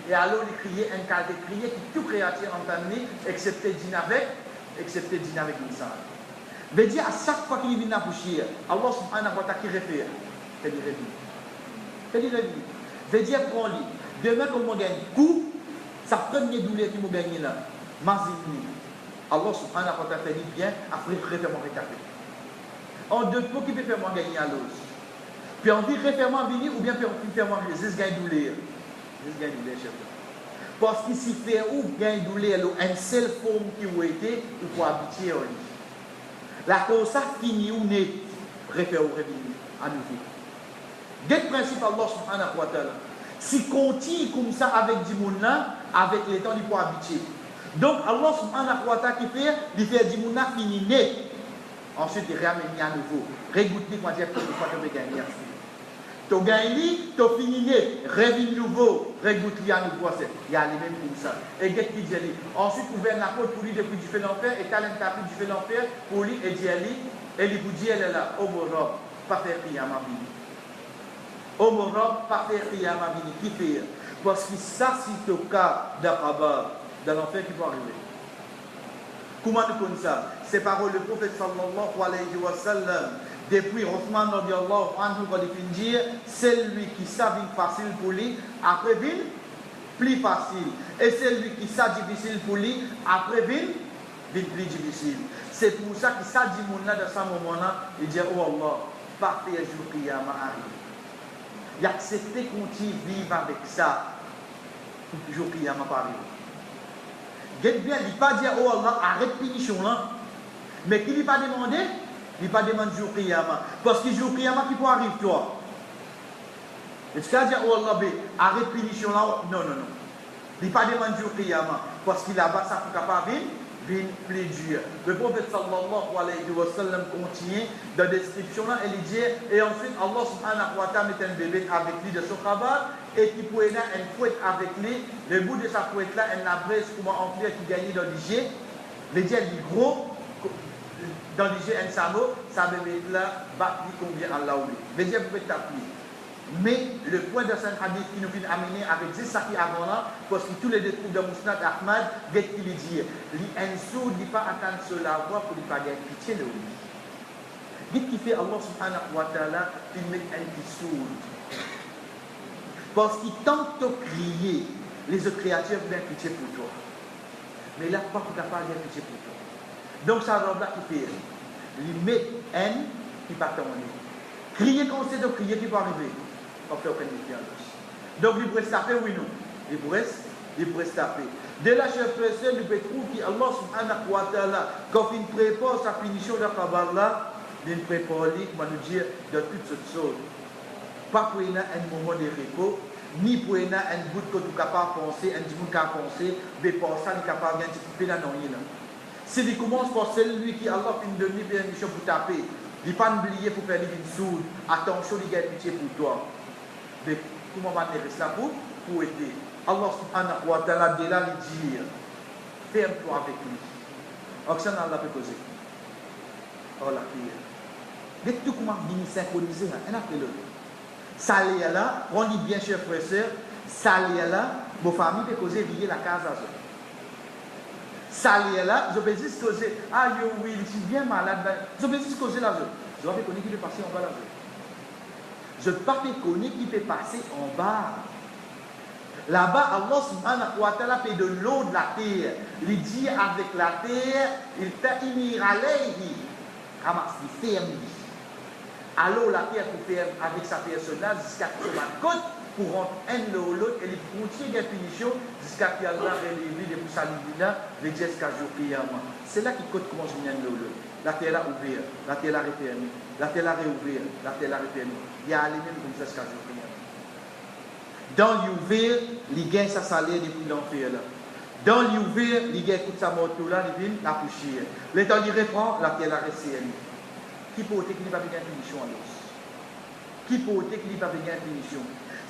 Speaker 1: Et alors, il criait un qualité crié qui tout créature entamé, excepté dîner avec l'insan. Veut dire à chaque fois qu'il vient à boucher, Allah subhanahu wa ta'ala qui réfère. C'est du réveil. Veut dire prends-lui. Demain, comme on gagne coup, sa première douleur qui m'a gagné là, mazini. Allah subhanahu wa ta'ala fait bien, après réfèrement récapé. En deux pots qui peut faire moi gagner à l'os. Puis on dit réfèrement béni ou bien faire moi gagner douleur. Chef. Parce qu'il s'y fait ou gagne douleur, une seule forme qui a été, il faut habituer. La cause ça finit ou n'est, réfère au réveil à nouveau. Dès le principe Allah subhanahu wa ta'ala. Si continue comme ça avec du monde là, avec les temps, il faut habituer. Donc Allah subhanahu wa ta'ala qui fait, il fait du monde là fini net. Ensuite il ramène à nouveau. Régoute-lui quand il y a quelque chose que tu as gagné. Tu as gagné, tu as fini net. Réveille nouveau, régoute-lui à nouveau. Il y a les mêmes comme ça. Et qu'est-ce qu'il dit? Ensuite ouvert la porte pour lui depuis du fait l'enfer, et t'as l'intérêt du fait l'enfer pour lui et dit et il vous dit elle est là, oh mon robe, pas faire prier à ma vie. Au Morab, pas faire qu'il y a ma vie qui fait. Parce que ça, c'est le cas d'Aqaba, dans l'enfer qui peut arriver. Comment nous connaissons ça? C'est par le prophète sallallahu alayhi wa sallam. Depuis Othman radiallahu anhu, quand il dit, c'est lui qui savait facile pour lui, après vient plus facile. Et c'est lui qui savait difficile pour lui, après vient plus difficile. C'est pour ça qu'il s'est dit, dans ce moment-là, il dit, oh Allah, parfait jour qui arrive. Il a accepté qu'on vive avec ça, jour qui arrive. Get bien, il ne pas dire, oh Allah, arrête punition là. Mais qu'il ne pas demandé, il ne pas demandé jour Qiyamah. Parce que jour Qiyamah, qui peut arriver toi. Est-ce qu'il a dit, oh Allah, arrête punition là? Non, non, non. Il ne pas demandé jour Qiyamah. Parce qu'il là-bas, ça peut pas venir plus dur. Le prophète sallallahu alayhi wa sallam continue dans la description là, il dit, et ensuite Allah subhanahu wa ta'ala met un bébé avec lui de son cabal, et qui pouvait avoir une fouette avec lui, le bout de sa fouette là, elle n'abrège comment emplir qui gagne dans l'IG, les dieux est gros, dans l'IG un samo, ça bébé là, bat lui combien Allah ou lui. Les dieux pouvez t'appeler. Mais le point de ce hadith qui nous vient amener avec ça qui avant là, parce que tous les détails de Mousnad Ahmad, qu'est-ce qu'il dit? Un sourd ne pas attendre cela voix pour ne pas gagner pitié de lui. Qu'est-ce qui fait Allah subhanahu wa ta'ala, il met un petit sourd? Parce qu'il tente de crier, les autres créatures viennent pitié pour toi. Mais là, pas capable de pitié pour toi. Donc ça va là qui fait. Il met haine qui va t'emmener. Crier quand c'est de crier qui va arriver. On fait aucune différence. Donc, il pourrait se taper, oui, non. Il pourrait se taper. Dès là, chef frère, il peut trouver qu'Allah subhanahu wa ta'ala, quand il prépare sa punition de Kabbalah, il prépare, comment nous dire, de toutes sortes de choses. Pas pour un moment de repos, ni pour un bout que tu es capable de penser, un petit bout de penser, mais pour ça, il est capable de gagner un petit peu d'annoyer. Si il commence par celui qui Allah fait une demi-permission pour taper, il ne faut pas oublier pour faire une sourde, attention, il y a pitié pour toi. Mais comment va faire ça pour aider? Allah subhanahu wa ta'ala de là lui dire, ferme-toi avec lui. Oxana Allah peut causer. Oh la prière. Mais tout comment venir synchroniser, on a fait le. Ça est là, on dit bien cher frère et soeur, ça est là, vos familles peuvent causer lier la case à eux. Ça est là, je peux juste causer, ah oui, je suis bien malade, je peux juste causer là. Je vais connaître qui peut passer en bas là. Je ne peux pas connaître qui peut passer en bas. Là-bas, Allah subhanahu wa ta'ala fait de l'eau de la terre. Il dit avec la terre, il ta'imir alayhi. Ramasse, il ferme. Alors la terre pour faire avec sa personne-là jusqu'à ce que la côte pour rentrer un l'autre et il continue des punitions jusqu'à ce qu'Allah révèle de pour saluer là, les gestes qu'a joué. C'est là qu'il côte commence à venir l'autre. La terre a ouvert, la terre a refermé, la terre a réouvert, la terre a refermé. Il y a allé même comme ça jusqu'à jouer. Dans l'ouvert, il gagne sa salaire depuis l'enfer là. Dans l'ouvert, il gagne toute sa mort là, il vient la poussière. Le temps il reprend, la terre a resserré. Qui peut ôter qu'il n'y a pas de punition à l'os? Qui peut ôter qu'il n'y a pas de punition?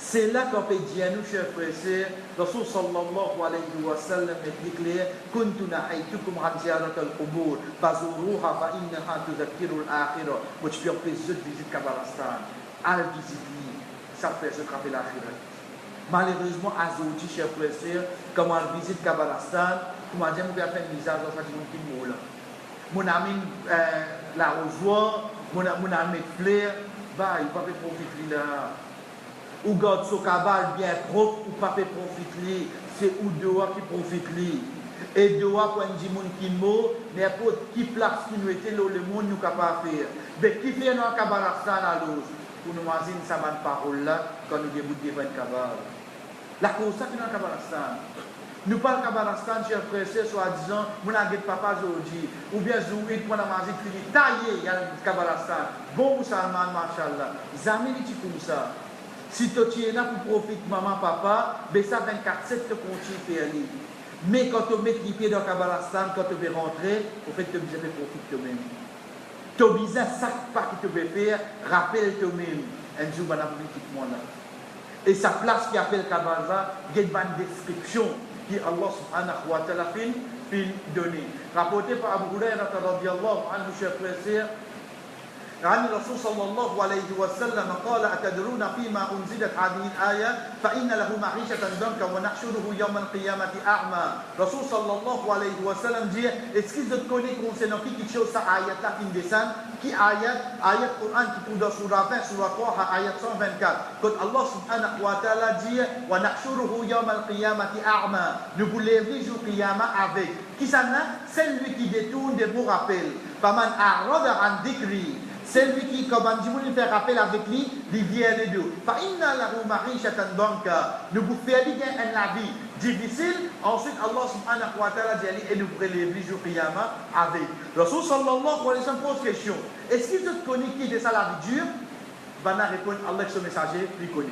Speaker 1: C'est là qu'on peut dire, nous, chers frères et sœurs, Rasul sallallahu alayhi wa sallam est déclaré Kuntu nahaytukum an ziyarat al-qubur fazuruha fa innaha tudhakkiru al-akhirah. Moi, je peux faire cette visite Kabbalastan. Al visite, ça fait ce qu'on fait l'akhirat. Malheureusement, à Zouti, chers frères et sœurs, comme on visite Kabbalastan, comment dire, on peut faire une visage dans sa vie là. Mon ami la rosoir, mon ami fleur, bah, il ne peut pas profiter là. Ou garde son cabal bien propre, ou pas profiter, c'est ou dehors qui profite. Et dehors, quand on dit qui mot, n'importe qui place qui nous était là, le monde nous capable de faire. Mais qui fait dans le Kabbalastan à l'os? Pour nous imaginer ça bonne parole là, quand nous débutons devant le Kabbal. La cause ça qui est dans le Kabbalastan. Nous parlons Kabbalastan, chers frères et sœurs, soi-disant, mon agent papa aujourd'hui, ou bien Zouid, pour la magie fini, taillé, il y a le Kabbalastan. Bon, Moussalman, machallah. Zami, dit comme ça. Si tu es là pour profiter, maman, papa, ben ça 24/7 te continue à faire. Mais quand tu mets les pieds dans le Kabbalastan, quand tu veux rentrer, au fait, tu as besoin de profiter toi-même. Tu as besoin de ça que tu veux faire, rappelle toi-même. Un jour, on a vu moi là. Et sa place qui appelle Kabbalah, il y a une description qui Allah subhanahu wa ta'ala fait donner. Rapporté par Abu Hurairah radhiyallahu anhu, chers frères et sœurs, عن الرسول صلى الله عليه وسلم قال أتدرون فيما أنزلت هذه الآية فإن له معيشة ضنكا ونحشره يوم القيامة أعمى. Rasul sallallahu alayhi wa sallam dit est-ce qu'ils te connaissent concernant qui chose ça ayat là qui descend qui ayat Quran qui trouve dans surah 20 surah 3 ayat 124 quand Allah subhanahu wa ta'ala dit wa nahshuruhu yawm al-qiyamati a'ma, nous vous lèverons jour qiyamah avec qui ça là c'est lui qui détourne de vos rappels faman a'rada an dhikri, c'est lui qui, comme on dit, fait rappel avec lui, il vient les deux. Fa'inna lahu ma'ishatan danka. Nous vous faisons bien la vie difficile. Ensuite, Allah subhanahu wa ta'ala dit, et nous prélève le jour qiyamah avec. Rasul sallallahu alayhi wa sallam pose question. Est-ce qu'il te connaît qui est ça la vie dure? Bana répond, Allah que son messager lui connaît.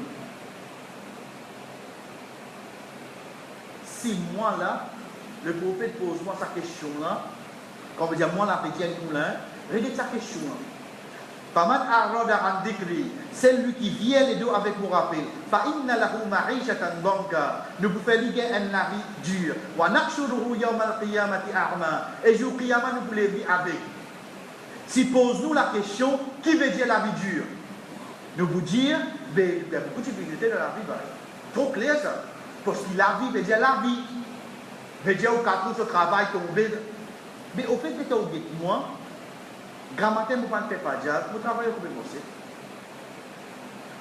Speaker 1: Si moi là, le prophète pose moi sa question là, quand on veut dire moi la pétienne moulin, regarde sa question là. Faman arada an dhikri, c'est lui qui vient les deux avec mon rappel. Fa inna lahu ma'ishatan danka, nous vous faisons un avis dur. Wa nahshuruhu yawm al-qiyamati a'ma, et jour qiyamah nous vous lèverons avec. Si pose-nous la question, qui veut dire la vie dure? Nous vous dire, mais il y a beaucoup de difficultés dans la vie, trop clair ça. Parce que la vie veut dire la vie. Veut dire au cas où ce travail tombe. Mais au fait, que vous dites moi, grand matin, vous ne faites pas de jazz, vous travaillez comme vous.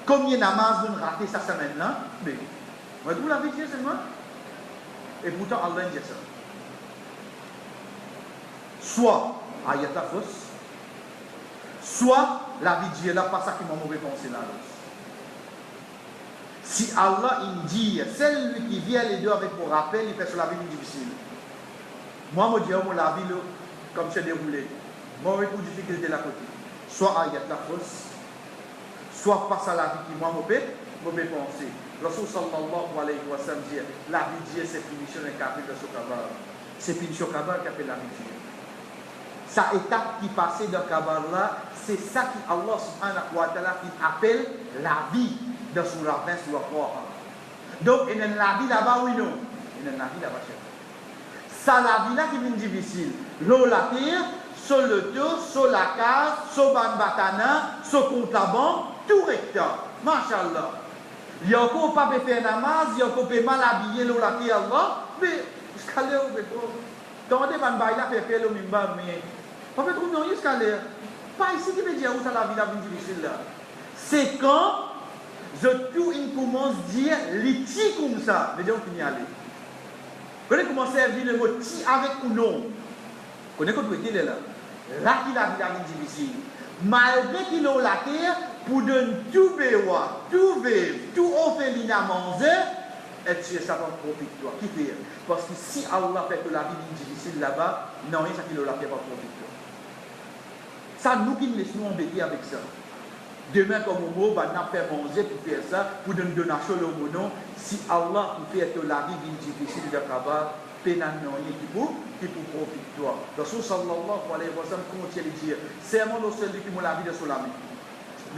Speaker 1: Combien de namaz vous ratez cette semaine-là? Mais, vous l'avez dit seulement? Et pourtant, Allah dit ça. Soit, ayat la fausse, soit, la vie de Dieu là, pas ça qui m'a mauvais pensé là. Si Allah il dit, c'est lui qui vient les deux avec mon rappel, il fait sur la vie difficile. Moi, je dis, la vie, comme c'est déroulé. Moi, avec une difficulté de la côté. Soit ayat la fausse, soit face à la vie qui moi mauvais pensée. Rasul sallallahu alayhi wa sallam dit la vie de Dieu c'est punition et capé de ce kabar. C'est punition kabar qui appelle la vie de Dieu. Sa étape qui passait dans le kabar là, c'est ça qui Allah subhanahu wa ta'ala qui appelle la vie dans surah 20 surah 3. Donc il y a la vie là-bas oui non. Il y a la vie là-bas. Ça la vie là qui est difficile. L'eau la terre sur le tour, sur la case, sur le batana, sur le compte la banque, tout recta. Masha'Allah. Il y a encore pas fait namaz, il y a encore mal habillé l'eau la terre Allah, mais jusqu'à l'heure où quand on est dans le bail là, fait le mimba, mais on peut trouver jusqu'à l'heure. Pas ici qui veut dire où ça la vie là difficile là. C'est quand je tout une commence à dire les petits comme ça, les gens qui y aller. Quand on commence à dire le mot ti avec ou non, quand on est là. Là qu'il a la vie difficile. Malgré qu'il a la terre, pour donner tout béoua, tout vivre, tout offrir à manger, et tu ça va profiter toi. Qui fait? Parce que si Allah fait que la vie est difficile là-bas, non, ça qu'il a la terre va profiter toi. Ça, nous qui nous laissons embêter avec ça. Demain, comme au mot, on va faire manger pour faire ça, pour donner une donation au monon. Si Allah fait que la vie est difficile de là-bas, qui pour profiter toi. Rasul sallallahu alayhi wa sallam continue de dire c'est mon celui qui m'a la vie de son ami.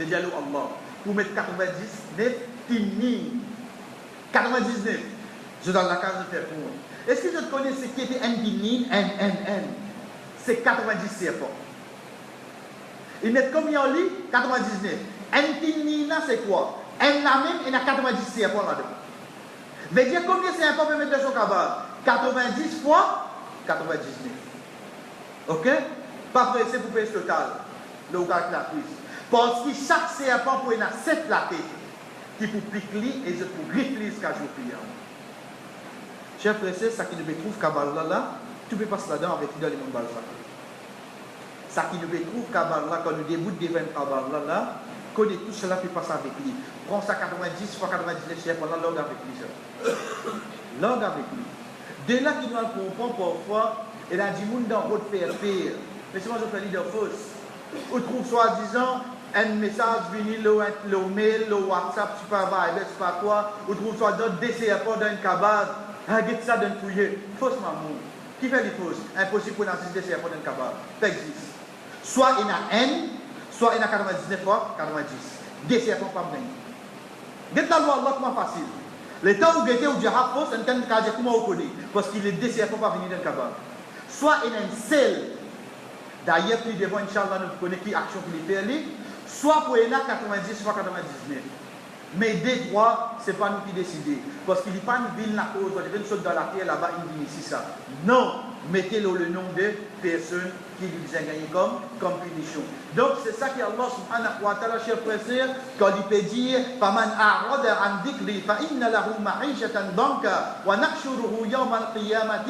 Speaker 1: Le dialogue Allah pour mettre 99 tini 99 je donne la case de faire pour. Est-ce que je connais ce qui était N c'est 90 serpents. Ils mettent combien en lit 99. N c'est quoi? N la même et il y a 90 serpents là-dedans. Veut dire combien c'est un peu mettre de son cabal? 90 fois 99. Ok? Pas pressé pour payer ce total. Le calculatrice. Parce que chaque serpent pour une 7 platés qui pour piquer et je pour griffer jusqu'à jour prière. Chers frères, c'est ça qui nous trouve Kabbalah là, tu peux passer là-dedans avec lui dans les mondes balsa. Ça qui nous trouve Kabbalah quand nous débutons devant Kabbalah là, connaît tout cela puis passe avec lui. Prends ça 90 fois 99 serpents là, langue avec lui. Langue avec lui. De là qu'il doit comprendre parfois, et là, du monde dans votre faire pire. Mais souvent, je fais l'idée fausse. On trouve soi-disant un message venu, le mail, le WhatsApp, je ne sais pas, je ne sais pas quoi. On trouve soi-disant des serpents dans une cabane. Regarde ça d'un fouillé. Fausse maman. Qui fait les fausses? Impossible pour nous des serpents dans une cabane. Ça existe. Soit il y a N, soit il y a 99 fois 90. Des serpents pas bien. Regarde la loi Allah comment facile. Le temps où vous ou Djahab fausse, un temps comment vous connaissez. Parce qu'il est des serpents pas venus dans le cabane. Soit il y a un seul D'ailleurs, plus devant, Inch'Allah, nous connaissons qui action qu'il fait, soit pour là 90, soit 99. Mais des droits, ce n'est pas nous qui décidons. Parce qu'il n'y a pas une ville, la cause, il y a une chose dans la terre là-bas, il dit ici ça. Non, mettez-le le nom de personnes qui lui ont gagné comme punition. Donc c'est ça que Allah subhanahu wa ta'ala, cher frère, quand il peut dire فَمَنْ أَعْرَضَ عَنْ ذِكْرِي فَإِنَّ لَهُ مَعِيشَةً ضَنْكًا وَنَحْشُرُهُ يَوْمَ الْقِيَامَةِ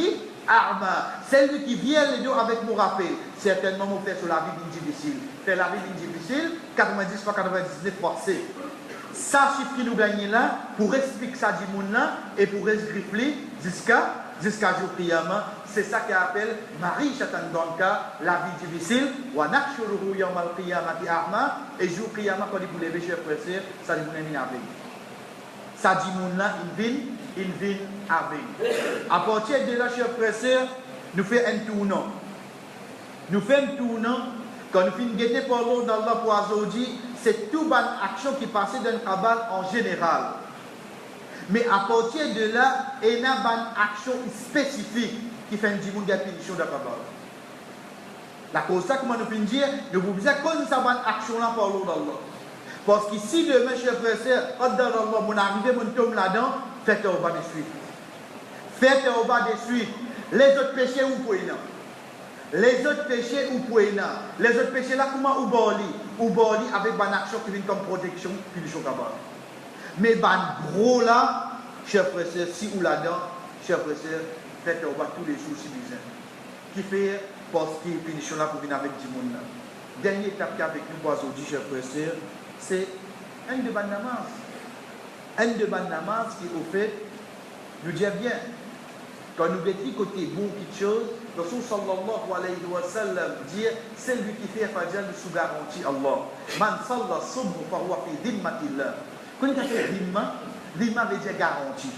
Speaker 1: أَعْمَى. Celui qui vient les deux avec mon rappel, certainement vous fait sur la vie difficile. Faire la vie difficile, 90 fois 99 forcé. Ça, chiffre qui nous gagne là, pour expliquer ça du monde là, et pour réfléchir jusqu'à jour Qiyamah, c'est ça qu'on appelle Marie Chatan Donka, la vie difficile, wa nakshuru yawmal qiyamati a'ma, et jour Qiyamah, quand il vous levez, cher frère, ça dit vous n'avez avec. Ça dit monde là, il vient avec. À partir de là, cher frère, nous faisons un tournant. Nous faisons un tournant, quand nous finissons de guetter par l'eau d'Allah pour aujourd'hui, c'est toute bonne action qui passait dans le cabal en général. Mais à partir de là, il y a une action spécifique qui fait une punition de la cabal. La cause ça, comment nous pouvons dire, nous pouvons dire qu'on a une action là par l'eau d'Allah. Parce que si demain, cher frère, Allah, mon arrivé, mon tombe là-dedans, faites au bas de suite. Faites au bas de suite. Les autres péchés, où pouvez les autres péchés, où pouvez les autres péchés là, comment ou boli avec une action qui vient comme protection, puis du cabal. Mais ban gros là, cher frère, si ou là-dedans, cher frère, faites au bas tous les soucis bizarres. Qui fait parce qu'il punition là pour venir avec du monde là. Dernière étape qu'avec nous pour aujourd'hui, cher frère, c'est un de ban namaz. Un de ban namaz qui au fait nous dit bien. Quand nous dit côté bon quelque chose, le Rasul sallallahu alayhi wa sallam dit c'est lui qui fait fajr sous garantie Allah. Man salla subh fa huwa fi dhimmatillah. Quand on appelle dhimma veut dire garantie.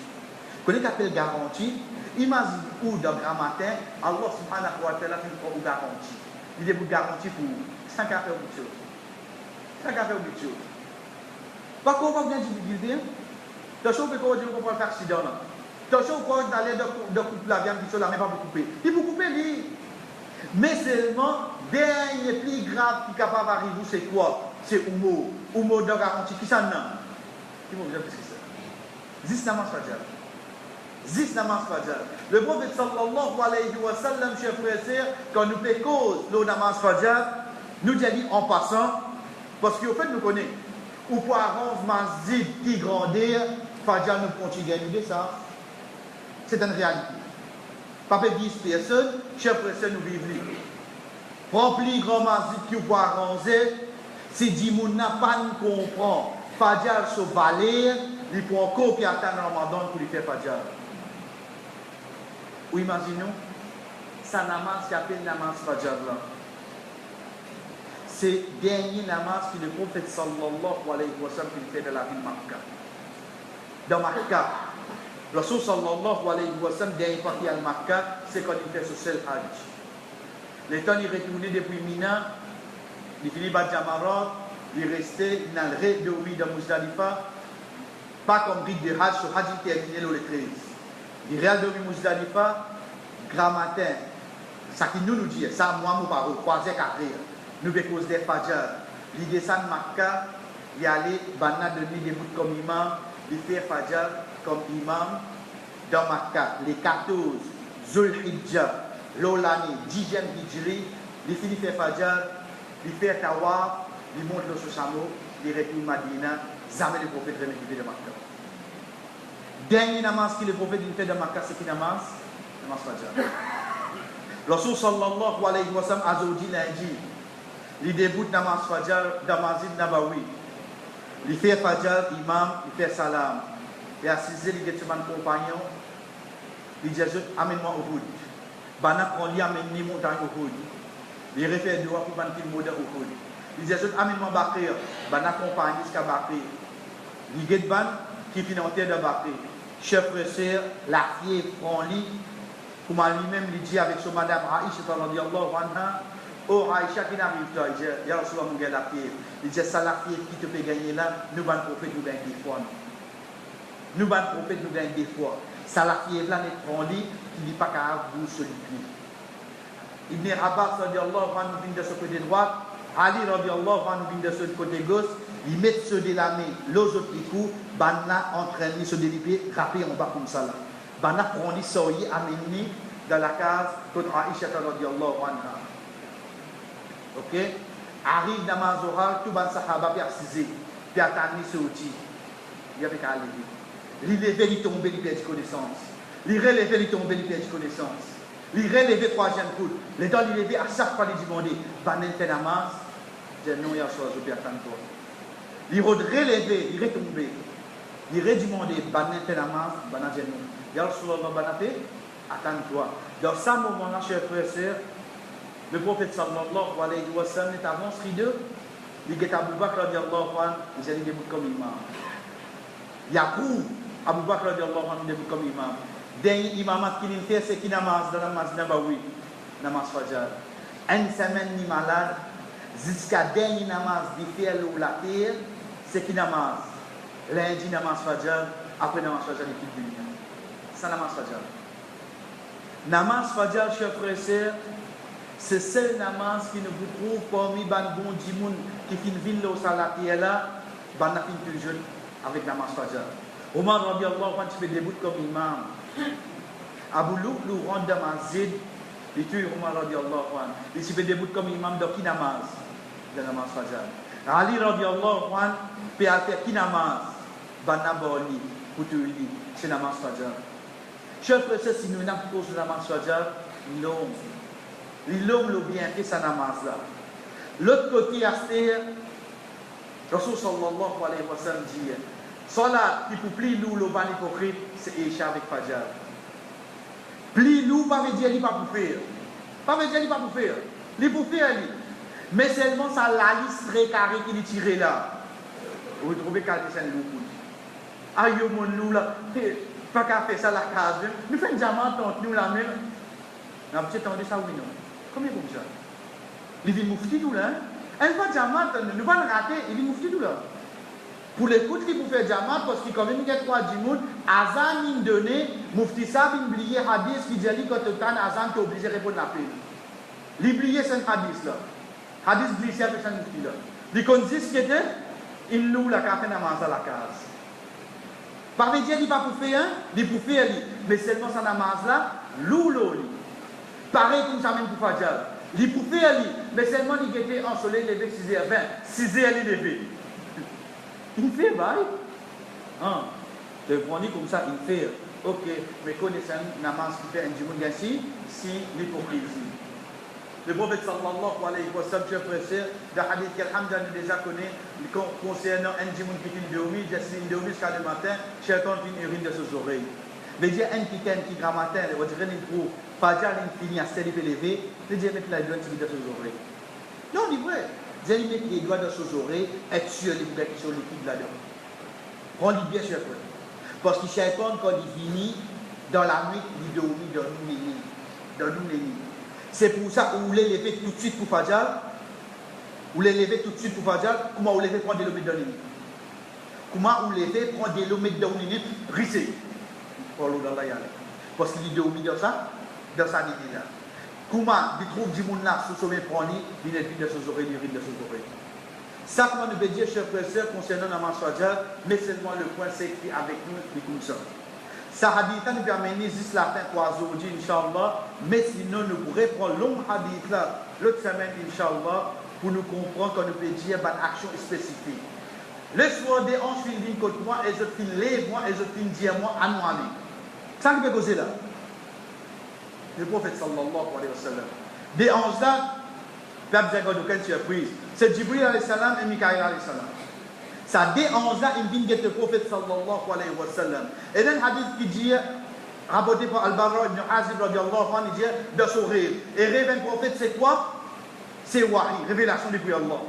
Speaker 1: Quand on appelle garantie, imagine où dans grand matin, Allah subhanahu wa ta'ala fait une garantie. Il est pour garantie pour 5 affaires ou chose. 5 affaires ou chose. Pas qu'on va bien difficulté. Attention que quand on va faire accident là. Attention quand on allait de couper la viande, qui la même pas pour couper. Il faut couper lui. Mais seulement, dernier plus grave qui est capable d'arriver, c'est quoi? C'est Oumo de garantie. Qui ça non? Qui vous dire plus que ça? Zis namaz fajr. Zis namaz fajr. Le prophète sallallahu alayhi wa sallam, chers frères et sœurs, quand nous fait cause le namaz fajr, nous dit en passant, parce qu'au fait nous connaissons, ou pour arranger masjid qui grandir, fajr nous continue à gagner ça. C'est une réalité. Pas 10 personnes, chers frères et sœurs, nous vivons. Rempli grand masjid qui pour arranger, si 10 personnes n'a pas comprend, fajr se balayer, il faut encore qu'il attend le Ramadan pour lui faire fajr. Ou imaginons, ça namaz qui appelle namaz fajr là. C'est le dernier namaz que le prophète sallallahu alayhi wa sallam fait de la ville de Makkah. Dans Makkah, le Rasul sallallahu alayhi wa sallam, dernier parti à Makkah, c'est quand il fait ce seul hajj. Le temps il est retourné depuis Mina, il finit par Jamarat, il est resté, il a dormi dans Muzdalifa, pas comme rite de hajj, ce hajj il terminé le 13. Il est dormi Muzdalifa, grand matin, ça qui nous dit, ça moi, mon parole, 3h, 4h. Nous avons cause des fajr. Il descend de Makkah, il allait, Banna donner des bouts comme imam, il fait fajr comme imam dans Makkah. Les 14 Zulhijjah, l'année 10e Hijri, il finit faire fajr, il fait tawaf, il monte le Sousamo, il retourne Madina, jamais le prophète ne fait de Makkah. Dernier namaz que le prophète fait de Makkah, c'est qui namaz? Namaz fajr. Le Rasul sallallahu alayhi wa sallam a dit lundi, il débute namaz fajr dans Masjid Nabawi. Il fait fajr, imam, il fait salam. Et à 6h, il dit à son compagnon, il dit, amène-moi au Houd. Bana prend lui, amène-moi montagne au Houd. Il refait doigt pour bantir le mot de Houd. Il dit, amène-moi Bakir. Bana compagne jusqu'à Bakir. Il dit, ban qui finit en terre de Bakir. Chef frère, la fille prend lui, comme lui-même, il dit avec son madame Aïcha, radiyallahu anha, oh Aïcha qui n'arrive pas, il dit, ya Rasulullah, mon gars, la fille. Il dit, ça la fille qui te peut gagner là, nous allons prophète, nous gagnons des fois. Nous allons prophète, nous gagnons des fois. Ça la fille là, n'est pas en lit, qui dit pas qu'à vous celui-ci. Ibn Abbas radiallahu anhu vient de ce côté droit, Ali radiallahu anhu vient de ce côté gauche, ils mettent ceux de la main, l'autre petit coup, Banna entraîne se déliper, rapper en bas comme ça là. Banna prend les soyez amenés dans la case contre Aïcha radiallahu anha. Ok? Arrive dans Mazora, tout le sahaba puis assisé, puis attendre ce outil. Il y avait qu'à lever. Il lever, il tombe, il perd connaissance. Il relever, il tombe, il perd connaissance. Il relever troisième coup. Les dents, il lever à chaque fois, il dit, bon, Banel fait la masse. Je dis, non, il y a chose, je peux attendre toi. Il relever, il retomber. Il redemander, Banel fait la masse, Banel dit non. Il y a le soir, Banel fait, attends-toi. Dans ce moment-là, chers frères et sœurs, le prophète sallallahu alayhi wa sallam est avancé d'eux. Il est Abu Bakr radiallahu anhu, il est debout comme imam. Yacoub, Abu Bakr radiallahu anhu, debout comme imam. Dernier imam qui fait, c'est qui namaz dans la namaz nabawi, namaz fajr. Une semaine ni malade, jusqu'à dernier namaz du fait ou la terre, c'est qui namaz. Lundi namaz fajr, après namaz fajr, l'équipe du bien. C'est namaz fajr. Namaz fajr, chers frères et sœurs, c'est seul namaz qui ne vous trouve parmi ban bon dimoun qui fin vin au salati là, ban na fin plus jeune avec namaz fajr. Omar radiallahu anhu fait debout comme imam. Abu Lu'lu rentre dans la masjid, il tue Omar radiallahu anhu. Il se fait debout comme imam dans qui namaz? Dans namaz fajr. Ali radiallahu anhu peut faire qui namaz? Ban na boli pour te li, c'est namaz fajr. Chers frères, si nous n'avons pas namaz fajr, non. L'homme le bien fait sa namaz là. L'autre côté, Rasul sallallahu alayhi wa sallam dit, salat qui pour pli nous le ban hypocrite, c'est Isha avec Fajr. Pli nous, pas veut dire qu'il pas pour faire. Pas veut dire qu'il pas pour faire. Il pour faire. Mais seulement ça la liste très carré qui est tiré là. Vous trouvez qu'elle est un loup. Aïe, mon nous là, pas qu'à faire ça la case. Nous faisons diamant entre nous la même. Nous avons entendu ça oui non. Combien comme ça? Il vit moufti tout là. Elle va diamant, nous va le rater, il vit moufti tout là. Pour l'écoute qui vous fait diamant, parce qu'il quand même il y a trois djimoun, Azan il donné, moufti ça, il oublié hadith qui dit quand tu as Azan, tu es obligé de répondre à la peine. Il oublié ce hadith là. Hadith glissé avec ce moufti là. Il consiste qui était, il loue la café namaz à la case. Par médias, il pas pour faire, il pour faire, mais seulement sa namaz là, loue l'oli. Pareil comme ça même pour Fajr. Il pour faire, mais seulement il était en soleil levé 6h20, 6h il levé. Il fait, bye. Le premier comme ça, il fait. Ok, mais connaissant namaz qui fait un djimoun gansi, si l'hypocrisie. Le prophète sallallahu alayhi wa sallam, chers frères et sœurs, le hadith qu'Alhamdulillah nous déjà connaît, concernant un djimoun qui finit dormir, il dormit jusqu'à le matin, Shaitan finit urine de ses oreilles. Mais dire un qui grand matin, on dirait qu'il trouve, Fajr, il finit à se lever, il dit mettre la doigt de ses oreilles. Non, il est vrai. J'ai mis les doigts dans ses oreilles, être sûr de qu'il sur l'équipe là-dedans. Rendez bien sûr. Parce que Shaitan, quand il finit, dans la nuit, il dormit dans nous les nuits. C'est pour ça qu'on voulait lever tout de suite pour Fajr. Vous les levez tout de suite pour Fajr. Comment vous levez prendre des lomètres dans les nuits? Comment vous levez prendre des lomètres dans les nuits? Risser. Parce qu'il est dormi dans ça nuit là. Comment il trouve du monde là sous sommet prendre, il est vide de ses oreilles, il ride de ses oreilles. Ça, comment nous veut dire, chers frères et sœurs, concernant la manche Fajr, mais seulement le point c'est qui avec nous, et comme ça. Ça hadith nous permet juste la fin pour aujourd'hui, Inch'Allah, mais sinon nous pourrions prendre long hadith là, l'autre semaine, Inch'Allah, pour nous comprendre qu'on peut dire une action spécifique. Le soir des anges finissent contre moi, et je finis les moi, et je finis dire moi, à nous aller. Ça qui peut causer là. Le prophète sallallahu alayhi wa sallam. Des anges là, pas besoin d'aucune surprise. C'est Jibril alayhi salam et Mikaïl alayhi salam. Ça des anges là, ils viennent le prophète sallallahu alayhi wa sallam. Et dans le hadith qui dit, rapporté par Al-Barra ibn Azib radiallahu anhu, il dit, de son rêve. Et rêve un prophète, c'est quoi? C'est wahi, révélation depuis Allah.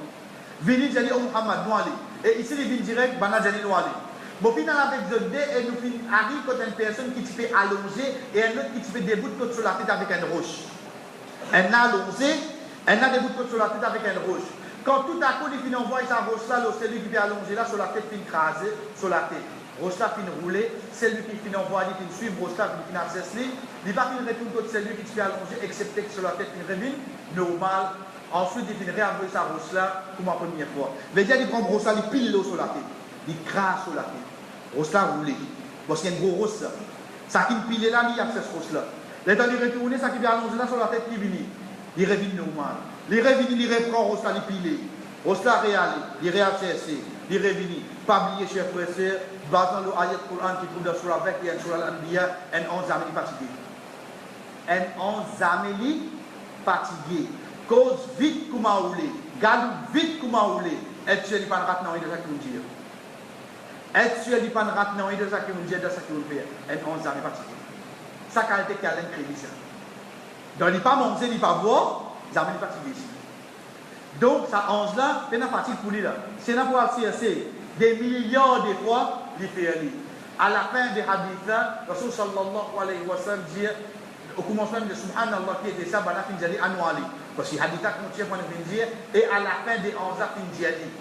Speaker 1: Vini Jali au Muhammad, nous allons. Et ici, il vient direct, Bana Jali nous allons. Bon, finalement, avec Zodé, et nous arrive quand une personne qui te fait allonger et un autre qui te fait des bouts de côte sur la tête avec une roche. Un allongé, un a des bouts de côte sur la tête avec une roche. Quand tout à coup, il finit envoyer sa roche là, celui qui fait allonger là, sur la tête, il crasé sur la tête. Rosla fin rouler, c'est lui qui fin envoyer, qui suit, Rosla qui fin accesser, il va fin retourner contre celui qui fait allonger, excepté que sur la tête, il revient normal. Ensuite, il finit réenvoyer sa Rosla comme la première fois. Veut dire, il prend Rosla, il pile l'eau sur la tête, il crache sur la tête. Rosla roulé, parce qu'il y a une grosse Rosla. Ça qui pile là, il y a cette Rosla. Le temps de retourner, ça qui vient allonger là sur la tête, il vient. Il revient normal. Il revient, il reprend Rosla, il pile. Rosla réalé, il réaccessé, il revient. Pas oublier, chers frères et sœurs, basant le ayat Coran qui trouve dans Surah avec et Surah Al-Anbiya, un 11 amélie fatigué. Un 11 amélie fatigué. Cause vite comme à rouler. Galou vite comme à rouler. Et tu es pas de rat non, il est ça qui nous dit. Et tu es pas de rat non, il est ça qui nous dit, de ça qui nous fait. Un 11 amélie fatigué. Ça qualité qui a l'incrédit ça. Donc il n'est pas manger, il n'est pas boire, il amélie fatigué ici. Donc ça 11 là, c'est une fatigue pour lui là. C'est une fois CSC. Des millions de fois, il fait aller. À la fin des hadiths, Rasul sallallahu alayhi wa sallam dit, au commencement de Subhanallah qui était ça, ben la fin d'année annuelle. Parce que les hadiths continuent pour nous dire, et à la fin des 11 ans, fin d'année.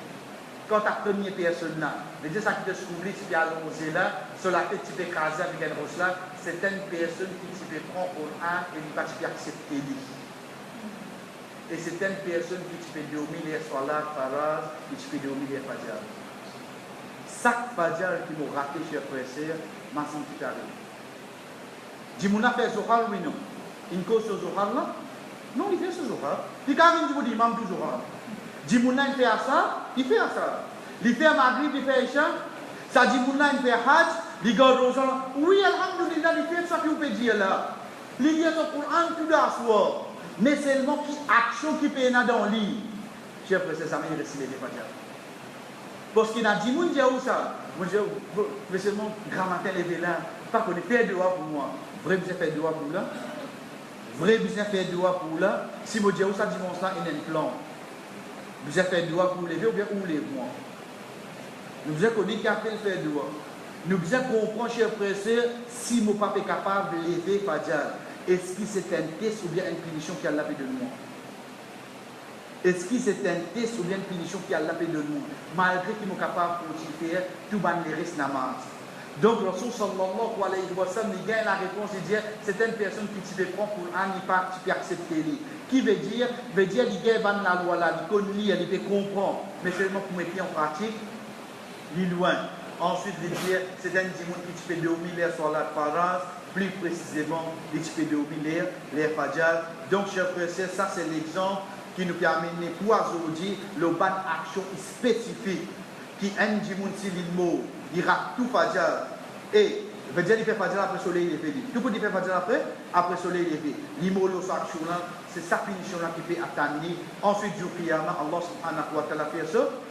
Speaker 1: Quand ta première personne là, les deux ça qui te souffle, tu peux allonger là, sur la tête tu peux écraser avec un roche là, c'est une personne qui tu peux prendre pour un et qui tu peux accepter lui. Et c'est une personne qui tu peux dormir les soirs, faraz, qui tu peux dormir les fajr. Chaque fajr qui m'a raté chez frère et sœur, m'a senti carré. Dis-moi, fait Zohar, oui, non. Il cause ce Zohar là? Non, il fait ce Zohar. Il quand même dit, imam du Zohar. Dis-moi, il fait ça, il fait ça. Il fait Maghrib, il fait Isha. Ça dit, il fait Hajj, il garde Rosa. Oui, alhamdulillah, il fait ça que vous pouvez dire là. Il lit le Coran tout à soi. Mais seulement qui action qui peut y avoir dans le lit. Chers frères et sœurs, ça m'a récité les fajr. Parce qu'il a dit, mon Dieu, où ça? Mon Dieu, mais seulement grand matin, levé là, pas qu'on ait fait doigt pour moi. Vrai besoin faire doigt pour là. Vrai besoin faire doigt pour là. Si mon Dieu, où ça dimanche là, il y a un plan. Besoin faire doigt pour lever ou bien où lever moi. Nous besoin qu'on ait capable de faire doigt. Nous besoin comprendre, chers frères et sœurs, si mon papa est capable de lever Fajr. Est-ce que c'est un test ou bien une punition qui a la paix de moi? Est-ce que c'est un test ou bien une punition qui a la paix de nous, malgré qu'ils sont capables de faire tout le reste namaz? Donc, le Rasul sallallahu alayhi wa sallam, il gagne la réponse, il dit c'est une personne qui tu peux prendre pour un, tu peux accepter. Qui veut dire, il gagne la loi là, il connaît, il peut comprendre, mais seulement pour mettre en pratique, il est loin. Ensuite, il dit c'est un dimanche qui tu peux dormir les soirs la faraz, plus précisément, il peut dormir les fajr. Donc, chers frères et sœurs, ça c'est l'exemple qui nous permet de pouvoir aujourd'hui le ban action spécifique qui un dimanche si l'île il rate tout fajr et veut dire il fait fajr après soleil il est fait tout pour dire fajr après soleil il est fait l'imolo action là c'est sa punition là qui fait attendre ensuite du qiyamah Allah subhanahu wa ta'ala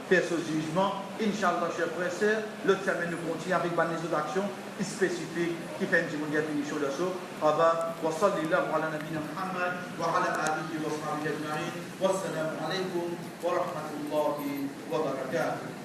Speaker 1: fait ce jugement inshallah chers frères et sœurs le semaine nous continue avec des autres actions spécifiques qui fait une dimanche punition de ça wa sallallahu ala nabina Muhammad wa ala alihi wa sahbihi ajma'in wassalamu alaykum wa rahmatullahi wa barakatuh.